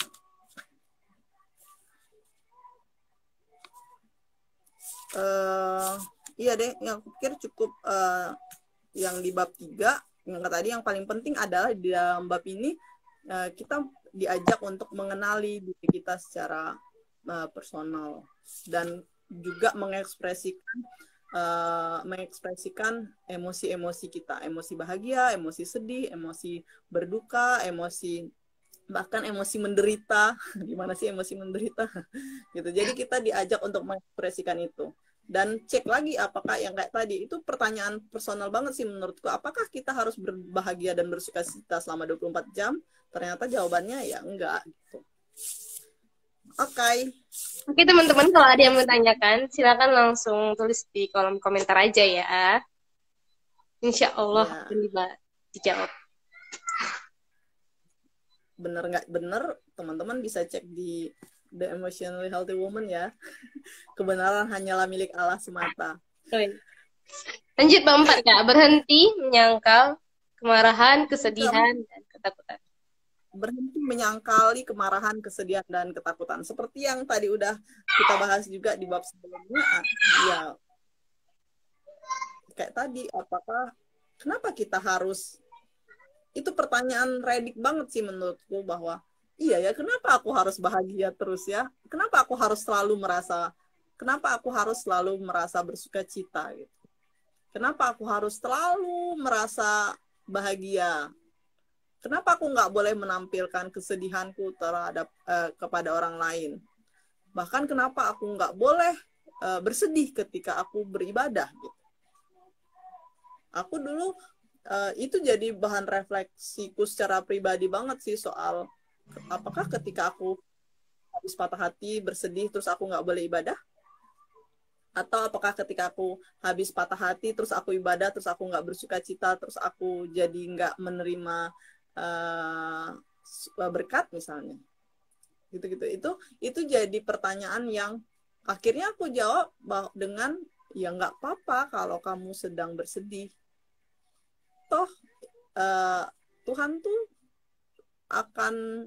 iya deh, yang aku pikir cukup yang di bab 3. Yang tadi yang paling penting adalah di dalam bab ini kita diajak untuk mengenali diri kita secara personal dan juga mengekspresikan emosi-emosi kita, emosi bahagia, emosi sedih, emosi berduka, bahkan emosi menderita. Gimana sih emosi menderita gitu. Jadi kita diajak untuk mengekspresikan itu dan cek lagi apakah yang kayak tadi itu pertanyaan personal banget sih menurutku, apakah kita harus berbahagia dan bersuka cita selama 24 jam. Ternyata jawabannya ya enggak gitu. Oke. Oke teman-teman, kalau ada yang mau tanyakan, silakan langsung tulis di kolom komentar aja ya. Insya Allah Ya. akan dijawab. bener nggak bener, teman-teman bisa cek di The Emotionally Healthy Woman ya. Kebenaran hanyalah milik Allah semata. Lanjut bab 4 Kak, berhenti menyangkal kemarahan, kesedihan, dan ketakutan. Berhenti menyangkali kemarahan, kesedihan, dan ketakutan. Seperti yang tadi udah kita bahas juga di bab sebelumnya, ya kayak tadi, kenapa kita harus, itu pertanyaan redik banget sih menurutku, bahwa iya ya, kenapa aku harus bahagia terus ya? Kenapa aku harus selalu merasa bersuka cita gitu? Kenapa aku harus selalu merasa bahagia? Kenapa aku nggak boleh menampilkan kesedihanku terhadap kepada orang lain? Bahkan kenapa aku nggak boleh bersedih ketika aku beribadah? Gitu. Aku dulu itu jadi bahan refleksiku secara pribadi banget sih, soal apakah ketika aku habis patah hati, bersedih, terus aku nggak boleh ibadah? Atau apakah ketika aku habis patah hati, terus aku ibadah, terus aku nggak bersuka cita, terus aku jadi nggak menerima berkat misalnya, gitu-gitu. Itu jadi pertanyaan yang akhirnya aku jawab dengan ya nggak apa-apa kalau kamu sedang bersedih, toh Tuhan tuh akan,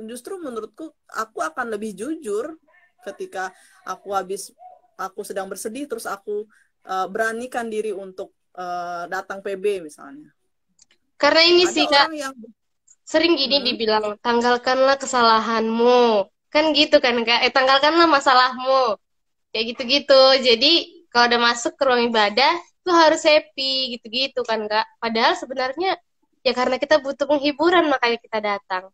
justru menurutku aku akan lebih jujur ketika aku sedang bersedih, terus aku beranikan diri untuk datang PB misalnya. Karena ini Ada sih Kak, orang yang sering gini dibilang, tanggalkanlah kesalahanmu. Kan gitu kan Kak, tanggalkanlah masalahmu. Kayak gitu-gitu. Jadi kalau udah masuk ke ruang ibadah, tuh harus happy gitu-gitu kan Kak. Padahal sebenarnya ya karena kita butuh penghiburan makanya kita datang.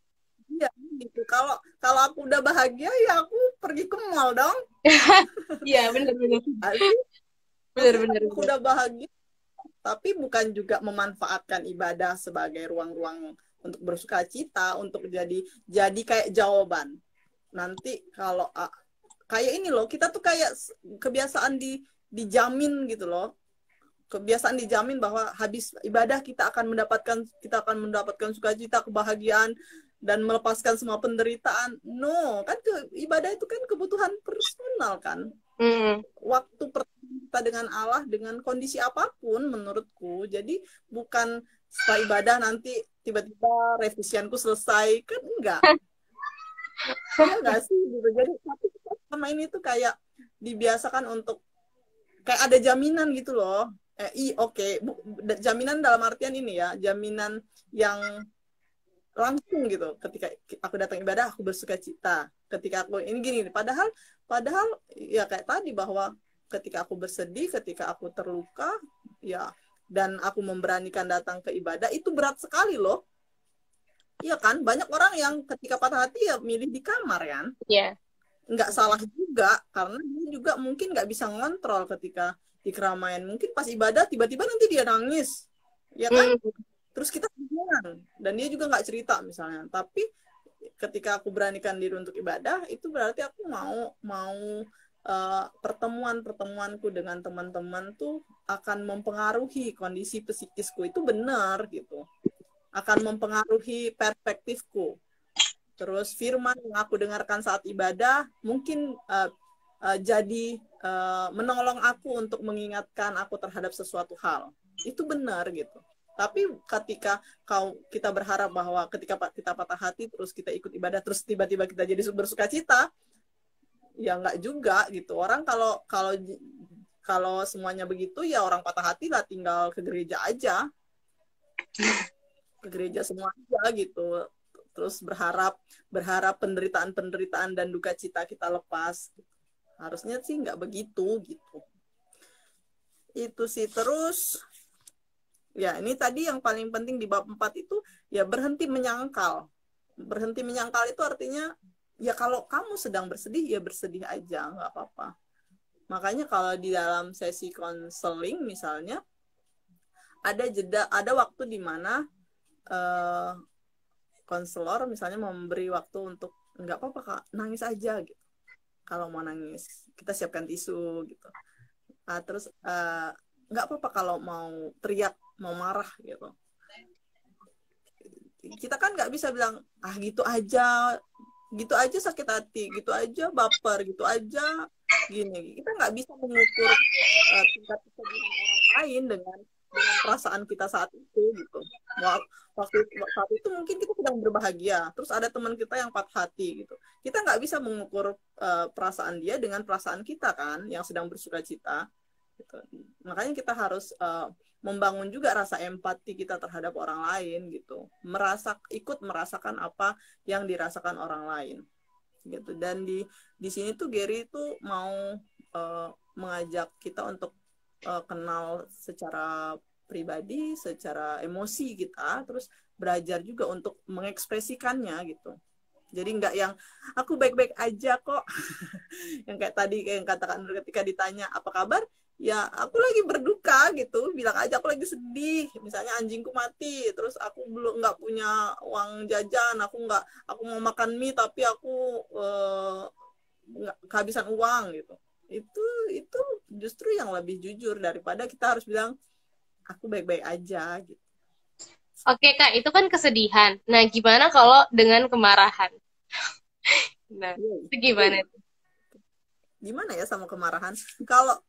iya gitu. Kalau aku udah bahagia ya aku pergi ke mall dong. Iya, benar-benar. Asli, maksudnya Benar-benar. aku udah bahagia, tapi bukan juga memanfaatkan ibadah sebagai ruang-ruang untuk bersuka cita, untuk jadi kayak jawaban. Nanti kalau kayak ini loh, kita tuh kayak kebiasaan dijamin gitu loh. Kebiasaan dijamin bahwa habis ibadah kita akan mendapatkan sukacita, kebahagiaan, dan melepaskan semua penderitaan. No, kan ibadah itu kan kebutuhan personal kan. Waktu kita dengan Allah dengan kondisi apapun menurutku. Jadi bukan setelah ibadah nanti tiba-tiba revisianku selesai, kan enggak. Iya enggak sih gitu. Jadi tapi sama ini tuh kayak dibiasakan untuk kayak ada jaminan gitu loh. Oke. Jaminan dalam artian ini ya, jaminan yang langsung gitu. Ketika aku datang ibadah, aku bersuka cita. Ketika aku ini gini, padahal ya kayak tadi, bahwa ketika aku bersedih, ketika aku terluka, ya, dan aku memberanikan datang ke ibadah, itu berat sekali loh. Iya kan? Banyak orang yang ketika patah hati ya milih di kamar kan? Iya. Nggak salah juga, karena dia juga mungkin nggak bisa ngontrol ketika di keramaian. Mungkin pas ibadah tiba-tiba nanti dia nangis, ya kan? Terus kita bingung, dan dia juga nggak cerita misalnya. Tapi ketika aku beranikan diri untuk ibadah, itu berarti aku mau pertemuanku dengan teman-teman tuh akan mempengaruhi kondisi psikisku, itu benar gitu, akan mempengaruhi perspektifku. Terus firman yang aku dengarkan saat ibadah mungkin jadi menolong aku untuk mengingatkan aku terhadap sesuatu hal. Itu benar gitu. Tapi ketika kita berharap bahwa ketika kita patah hati terus kita ikut ibadah terus tiba-tiba kita jadi bersuka cita, ya nggak juga gitu. Orang kalau semuanya begitu, ya orang patah hati lah tinggal ke gereja aja. Ke gereja semua aja gitu. Terus berharap penderitaan dan duka cita kita lepas. Harusnya sih nggak begitu gitu. Itu sih. Terus ya ini tadi yang paling penting di bab 4 itu ya berhenti menyangkal. Berhenti menyangkal itu artinya ya kalau kamu sedang bersedih ya bersedih aja, nggak apa-apa. Makanya kalau di dalam sesi konseling misalnya ada waktu di mana konselor misalnya memberi waktu untuk nggak apa-apa Kak, nangis aja gitu. Kalau mau nangis kita siapkan tisu gitu. Terus nggak apa-apa kalau mau teriak, mau marah gitu. kita kan nggak bisa bilang gitu aja sakit hati, gitu aja baper, gitu aja gini. Kita nggak bisa mengukur tingkat kesedihan orang lain dengan perasaan kita saat itu gitu. Saat itu mungkin kita sedang berbahagia, terus ada teman kita yang patah hati gitu. Kita nggak bisa mengukur perasaan dia dengan perasaan kita kan, yang sedang bersuka cita. Gitu. Makanya kita harus membangun juga rasa empati kita terhadap orang lain gitu, ikut merasakan apa yang dirasakan orang lain gitu. Dan di sini tuh Gary tuh mau mengajak kita untuk kenal secara pribadi, secara emosi kita, terus belajar juga untuk mengekspresikannya gitu. Jadi nggak yang aku baik-baik aja kok, yang kayak tadi yang katakan ketika ditanya apa kabar, ya aku lagi berduka gitu, bilang aja aku lagi sedih, misalnya anjingku mati, terus aku belum nggak punya uang jajan, aku mau makan mie tapi aku nggak kehabisan uang gitu. Itu justru yang lebih jujur daripada kita harus bilang aku baik-baik aja gitu. Oke Kak, itu kan kesedihan. Nah, gimana kalau dengan kemarahan? Nah, itu gimana? Gimana ya sama kemarahan? Kalau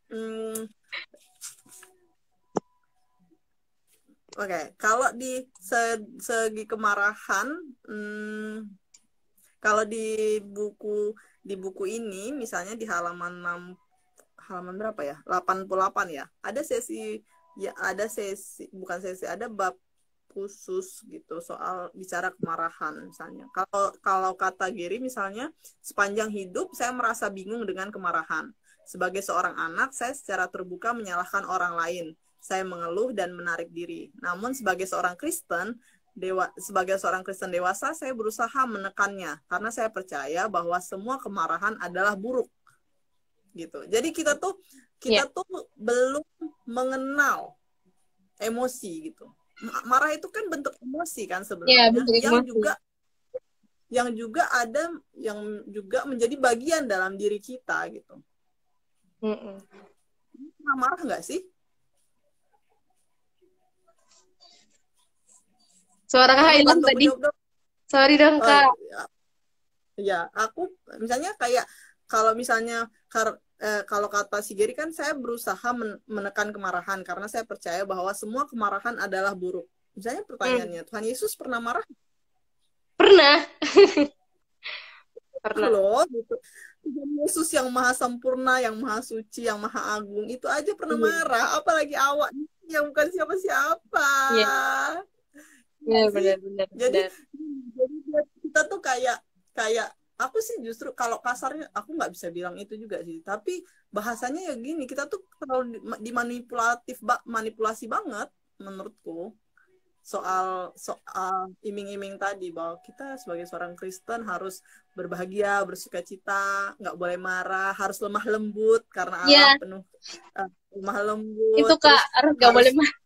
kalau di segi kemarahan, kalau di buku ini misalnya di halaman berapa ya? 88 ya. Ada ada bab khusus gitu soal bicara kemarahan misalnya. Kalau kata Gary misalnya, sepanjang hidup saya merasa bingung dengan kemarahan. Sebagai seorang anak, saya secara terbuka menyalahkan orang lain. Saya mengeluh dan menarik diri. Namun sebagai seorang Kristen dewasa, saya berusaha menekannya karena saya percaya bahwa semua kemarahan adalah buruk. Gitu. Jadi kita tuh belum mengenal emosi gitu. Marah itu kan bentuk emosi kan sebenarnya, yang juga menjadi bagian dalam diri kita gitu. Marah nggak sih? Suara Kak hilang tadi. Sorry dong Kak. Ya, aku misalnya kayak kalau kata si Gary kan, saya berusaha menekan kemarahan karena saya percaya bahwa semua kemarahan adalah buruk. Misalnya pertanyaannya, Tuhan Yesus pernah marah? Pernah. Pernah loh gitu. Tuhan Yesus yang maha sempurna, yang maha suci, yang maha agung, itu aja pernah marah, apalagi awak yang bukan siapa-siapa. Benar. Jadi kita tuh kayak aku sih justru kalau kasarnya aku nggak bisa bilang itu juga sih, tapi bahasanya ya gini, kita tuh terlalu manipulasi banget menurutku soal iming-iming tadi, bahwa kita sebagai seorang Kristen harus berbahagia, bersuka cita, nggak boleh marah, harus lemah lembut karena Allah penuh lemah lembut. Itu Kak, harus nggak boleh marah.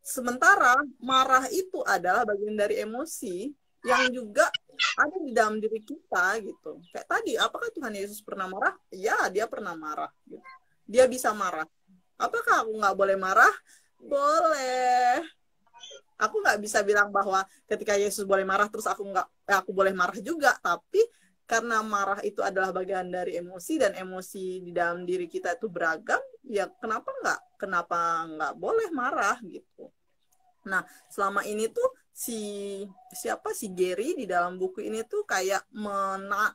Sementara marah itu adalah bagian dari emosi yang juga ada di dalam diri kita gitu. Kayak tadi, apakah Tuhan Yesus pernah marah? Ya, dia pernah marah gitu. Dia bisa marah. Apakah aku nggak boleh marah? Boleh. Aku nggak bisa bilang bahwa ketika Yesus boleh marah terus aku boleh marah juga. Tapi karena marah itu adalah bagian dari emosi, dan emosi di dalam diri kita itu beragam, ya kenapa nggak boleh marah gitu. Nah, selama ini tuh si Gary di dalam buku ini tuh kayak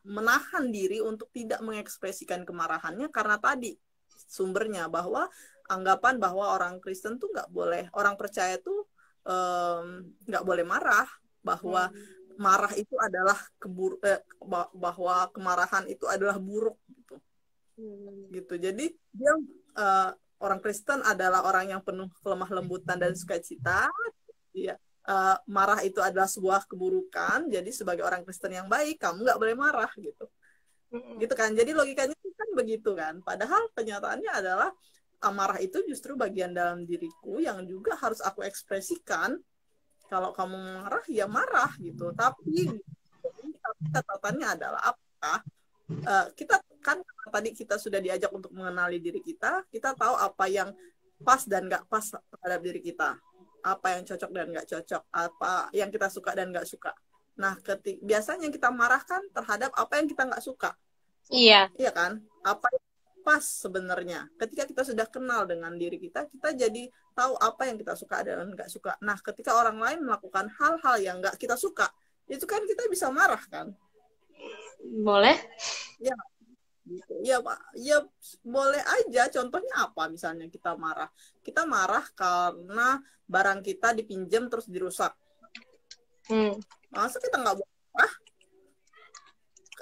menahan diri untuk tidak mengekspresikan kemarahannya karena tadi sumbernya, bahwa anggapan bahwa orang Kristen tuh nggak boleh, orang percaya tuh nggak boleh marah, bahwa marah itu adalah bahwa kemarahan itu adalah buruk gitu. Jadi dia orang Kristen adalah orang yang penuh kelemah lembutan dan sukacita. Ya, marah itu adalah sebuah keburukan. Jadi sebagai orang Kristen yang baik, kamu nggak boleh marah gitu. Gitu kan. Jadi logikanya kan begitu kan. Padahal kenyataannya adalah amarah itu justru bagian dalam diriku yang juga harus aku ekspresikan. Kalau kamu marah, ya marah gitu. Tapi catatannya adalah apa? Kita kan tadi kita sudah diajak untuk mengenali diri kita tahu apa yang pas dan nggak pas terhadap diri kita. apa yang cocok dan nggak cocok, apa yang kita suka dan nggak suka. Nah, biasanya kita marahkan terhadap apa yang kita nggak suka. Iya. Iya kan? Apa yang pas sebenarnya. Ketika kita sudah kenal dengan diri kita, kita jadi tahu apa yang kita suka dan nggak suka. Nah, ketika orang lain melakukan hal-hal yang nggak kita suka, itu kan kita bisa marah kan? Boleh? Ya, gitu. Ya, Pak. Ya, boleh aja. Contohnya apa? Misalnya kita marah. Kita marah karena barang kita dipinjam terus dirusak. Masa kita nggak boleh marah?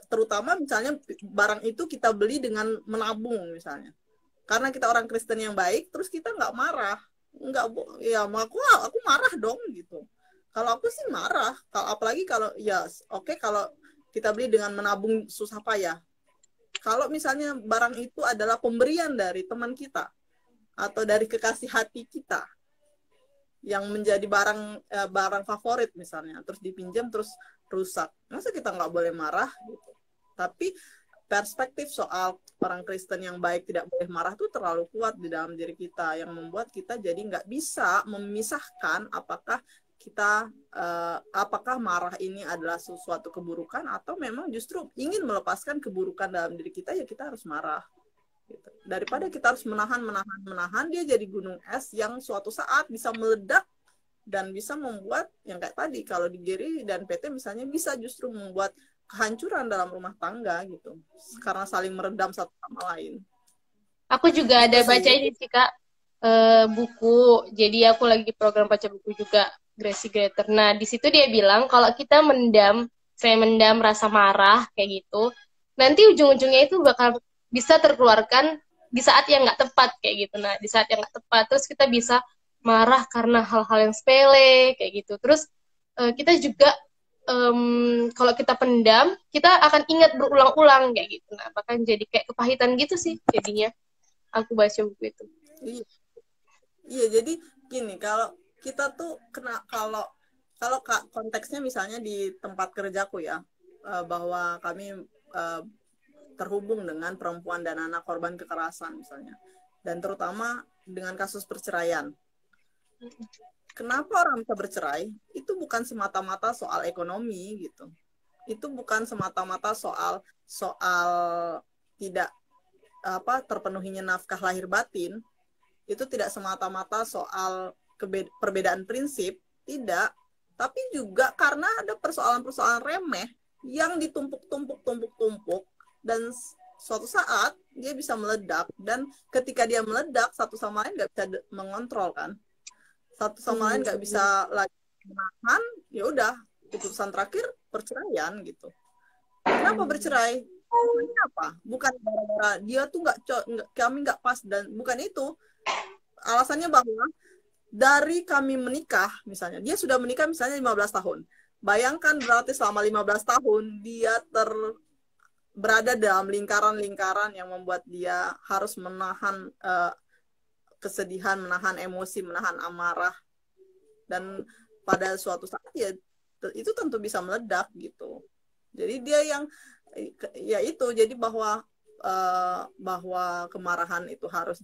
Terutama misalnya barang itu kita beli dengan menabung misalnya. Karena kita orang Kristen yang baik, terus kita nggak marah. Nggak, ya aku marah dong gitu. Kalau aku sih marah. Apalagi kalau, ya oke, kalau kita beli dengan menabung susah payah. Kalau misalnya barang itu adalah pemberian dari teman kita atau dari kekasih hati kita yang menjadi barang favorit misalnya, terus dipinjam terus rusak, masa kita nggak boleh marah gitu. Tapi perspektif soal orang Kristen yang baik tidak boleh marah tuh terlalu kuat di dalam diri kita, yang membuat kita jadi nggak bisa memisahkan apakah marah ini adalah sesuatu keburukan atau memang justru ingin melepaskan keburukan dalam diri kita, ya kita harus marah gitu. Daripada kita harus menahan, dia jadi gunung es yang suatu saat bisa meledak dan bisa membuat yang kayak tadi, kalau di Geri dan PT misalnya, bisa justru membuat kehancuran dalam rumah tangga gitu, karena saling meredam satu sama lain. Aku juga ada Itu baca sih. ini sih Kak, buku. Jadi aku lagi program baca buku juga, Gracie Grater. Nah, di situ dia bilang kalau kita saya mendam rasa marah kayak gitu, nanti ujung-ujungnya itu bakal bisa terkeluarkan di saat yang nggak tepat kayak gitu. Nah, di saat yang nggak tepat, terus kita bisa marah karena hal-hal yang sepele kayak gitu. Terus kita juga kalau kita pendam, kita akan ingat berulang-ulang kayak gitu. Nah, bahkan jadi kayak kepahitan gitu sih jadinya. Aku baca buku itu. Iya, jadi gini, kalau kita tuh kalau konteksnya misalnya di tempat kerjaku ya, bahwa kami terhubung dengan perempuan dan anak korban kekerasan misalnya, dan terutama dengan kasus perceraian. Kenapa orang bisa bercerai? Itu bukan semata-mata soal ekonomi gitu. Itu bukan semata-mata soal tidak terpenuhinya nafkah lahir batin. Itu tidak semata-mata soal perbedaan prinsip, tidak. Tapi juga karena ada persoalan-persoalan remeh yang ditumpuk-tumpuk dan suatu saat dia bisa meledak, dan ketika dia meledak, satu sama lain nggak bisa mengontrol kan. Satu sama lain nggak bisa lagi menahan, ya udah, keputusan terakhir perceraian gitu. Kenapa bercerai? Alasannya apa? Bukan gara-gara dia tuh kami nggak pas, dan bukan itu. Alasannya bahwa dari kami menikah, misalnya dia sudah menikah misalnya 15 tahun. Bayangkan berarti selama 15 tahun dia berada dalam lingkaran-lingkaran yang membuat dia harus menahan kesedihan, menahan emosi, menahan amarah, dan pada suatu saat ya itu tentu bisa meledak gitu. Jadi dia yang ya itu, jadi bahwa kemarahan itu harus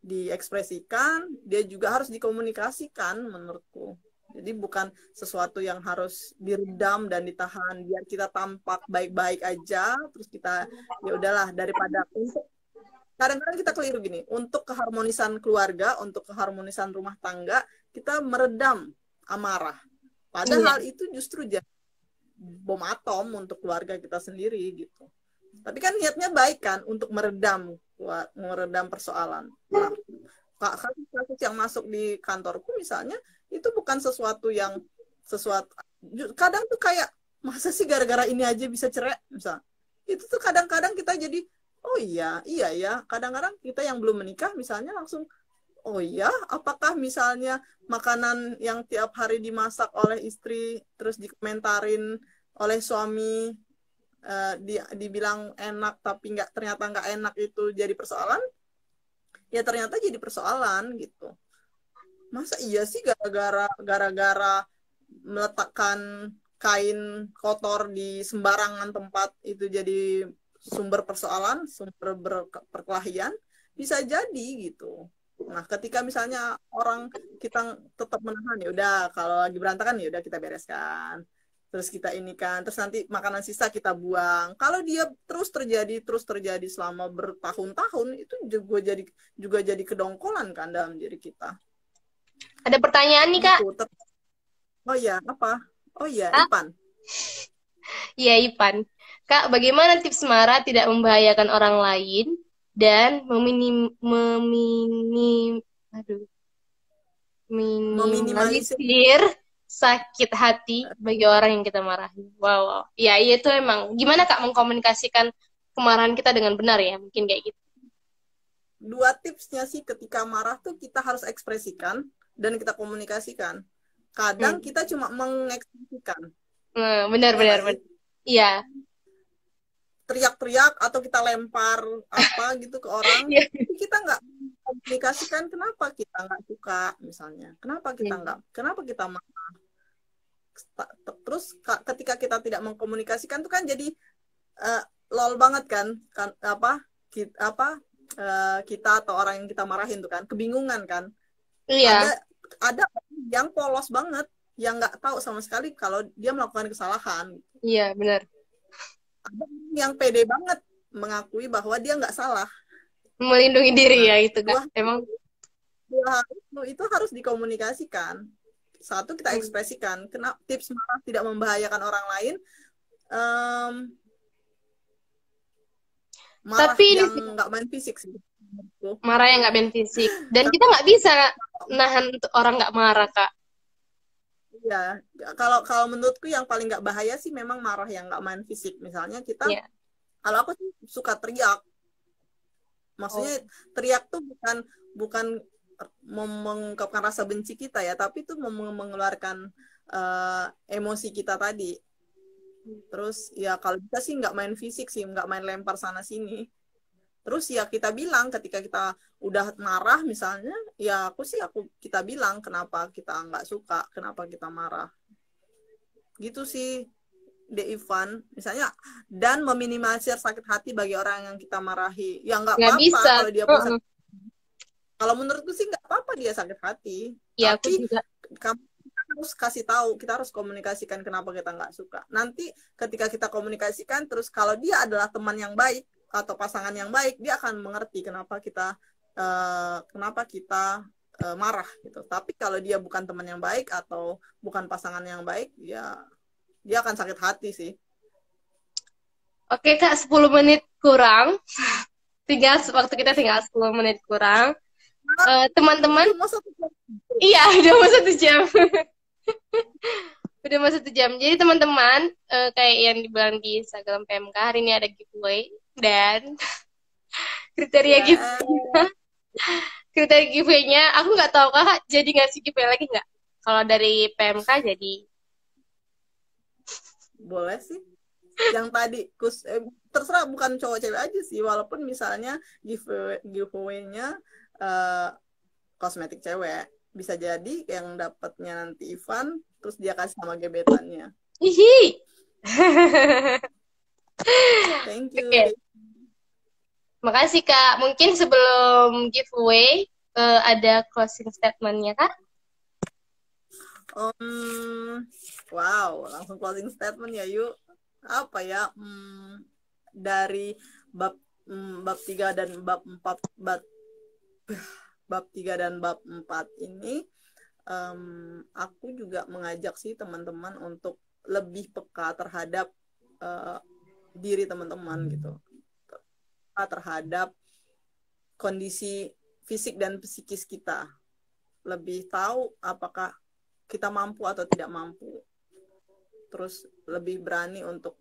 diekspresikan, dia juga harus dikomunikasikan menurutku. Jadi bukan sesuatu yang harus diredam dan ditahan biar kita tampak baik-baik aja, terus kita ya udahlah, daripada kadang-kadang kita keliru gini, untuk keharmonisan keluarga, untuk keharmonisan rumah tangga, kita meredam amarah. Padahal itu justru jadi bom atom untuk keluarga kita sendiri gitu. Tapi kan niatnya baik kan, untuk meredam persoalan. Nah, kasus yang masuk di kantorku misalnya, itu bukan sesuatu kadang tuh kayak, masa sih gara-gara ini aja bisa cerai misal. Itu tuh kadang-kadang kita jadi, oh iya ya, kadang-kadang kita yang belum menikah misalnya langsung, oh iya, apakah misalnya makanan yang tiap hari dimasak oleh istri terus dikomentarin oleh suami, dibilang enak tapi ternyata nggak enak, itu jadi persoalan? Ya ternyata jadi persoalan gitu. Masa iya sih gara-gara meletakkan kain kotor di sembarangan tempat itu jadi sumber persoalan, sumber perkelahian? Bisa jadi gitu. Nah, ketika misalnya orang kita tetap menahan, ya udah kalau lagi berantakan ya udah kita bereskan. Terus kita ini kan, terus nanti makanan sisa kita buang. Kalau dia terus terjadi selama bertahun-tahun, itu juga jadi kedongkolan kan dalam diri kita. Ada pertanyaan nih, Kak. Gitu. Oh ya, apa? Oh ya, Kak? Ipan. Iya, Ipan. Kak, bagaimana tips marah tidak membahayakan orang lain dan aduh, Meminimalisir. minimalisir sakit hati bagi orang yang kita marahi. Wow, wow. Ya, iya itu emang. Gimana Kak mengkomunikasikan kemarahan kita dengan benar ya? Mungkin kayak gitu. Dua tipsnya sih ketika marah tuh kita harus ekspresikan dan kita komunikasikan. Kadang Hmm. kita cuma mengekspresikan. Benar, Ya benar, nggak sih? benar. Iya. Teriak-teriak atau kita lempar apa gitu ke orang, Iya. tapi kita nggak komunikasikan kenapa kita nggak suka misalnya, kenapa kita marah. Terus ketika kita tidak mengkomunikasikan tuh kan jadi lol banget kan kita atau orang yang kita marahin tuh kan kebingungan kan. Iya. Ada yang polos banget yang nggak tahu sama sekali kalau dia melakukan kesalahan. Iya, benar. Ada yang pede banget mengakui bahwa dia nggak salah. Melindungi diri Nah, ya itu Kak. Emang dua hal itu harus dikomunikasikan. Satu, kita ekspresikan. Kenapa tips marah tidak membahayakan orang lain? Um, Marah tapi ini yang nggak main fisik sih. marah yang nggak main fisik. Dan kita nggak bisa nahan orang nggak marah, Kak. Iya, kalau menurutku yang paling nggak bahaya sih memang marah yang nggak main fisik. Misalnya kita, Iya. kalau aku sih suka teriak. Maksudnya teriak tuh bukan mengungkapkan rasa benci kita ya, tapi tuh mengeluarkan emosi kita tadi. Terus ya kalau bisa sih nggak main fisik sih, nggak main lempar sana sini. Terus ya kita bilang ketika kita udah marah misalnya, ya kita bilang kenapa kita nggak suka, kenapa kita marah. Gitu sih, De Ivan. Misalnya, dan meminimalisir sakit hati bagi orang yang kita marahi. Ya nggak Nggak apa-apa bisa. kalau dia punya kalau menurutku sih nggak apa-apa dia sakit hati. Ya, aku Tapi juga. kamu harus kasih tahu, kita harus komunikasikan kenapa kita nggak suka. Nanti ketika kita komunikasikan, terus kalau dia adalah teman yang baik atau pasangan yang baik, dia akan mengerti kenapa kita marah gitu. Tapi kalau dia bukan teman yang baik atau bukan pasangan yang baik, ya dia akan sakit hati sih. Oke, Kak, 10 menit kurang. Waktu kita tinggal 10 menit kurang. Teman-teman, iya, udah mau 1 jam. Udah mau 1 jam. Jadi teman-teman, kayak yang dibilang di Instagram PMK, hari ini ada giveaway. Dan kriteria giveaway-nya, aku nggak tahu Kak, jadi ngasih giveaway lagi nggak? Kalau dari PMK jadi? Boleh sih. Yang tadi terserah, bukan cowok cewek aja sih, walaupun misalnya giveaway-nya kosmetik cewek, bisa jadi yang dapatnya nanti Ivan terus dia kasih sama gebetannya. Hihi. Thank you. Okay. Makasih Kak. Mungkin sebelum giveaway ada closing statement-nya Kak? Wow, langsung closing statement ya yuk. Apa ya? Dari bab 3 dan bab 4 bab 3 dan bab 4 ini aku juga mengajak sih teman-teman untuk lebih peka terhadap diri teman-teman gitu, terhadap kondisi fisik dan psikis kita, lebih tahu apakah kita mampu atau tidak mampu, terus lebih berani untuk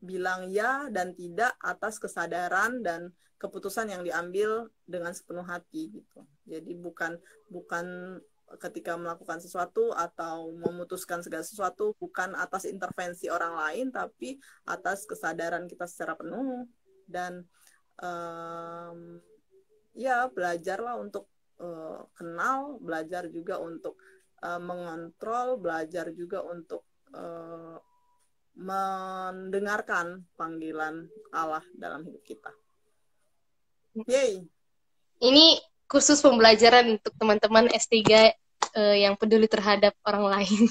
bilang ya dan tidak atas kesadaran dan keputusan yang diambil dengan sepenuh hati gitu. Jadi bukan ketika melakukan sesuatu atau memutuskan segala sesuatu bukan atas intervensi orang lain, tapi atas kesadaran kita secara penuh. Dan ya belajarlah untuk kenal, belajar juga untuk mengontrol, belajar juga untuk mendengarkan panggilan Allah dalam hidup kita. Yeay. Ini khusus pembelajaran untuk teman-teman S3 yang peduli terhadap orang lain.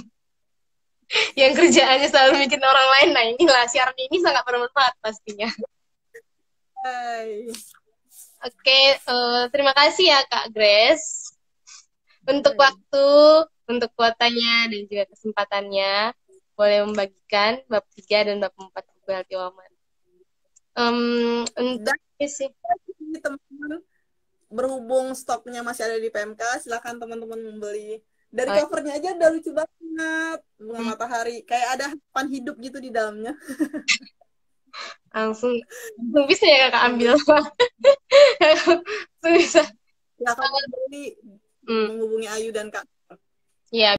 Yang kerjaannya selalu bikin orang lain. Nah, inilah siaran ini sangat bermanfaat pastinya. Hai. Oke, terima kasih ya Kak Grace untuk waktu, untuk kuotanya dan juga kesempatannya. Boleh membagikan bab 3 dan bab 4 buku Healthy Woman. Untuk sih teman-teman, berhubung stoknya masih ada di PMK, silakan teman-teman membeli. Dari covernya aja udah lucu banget, bunga matahari, kayak ada harapan hidup gitu di dalamnya. langsung bisa ya Kakak ambil. Bisa. Silakan membeli, menghubungi Ayu dan Kak. Ya.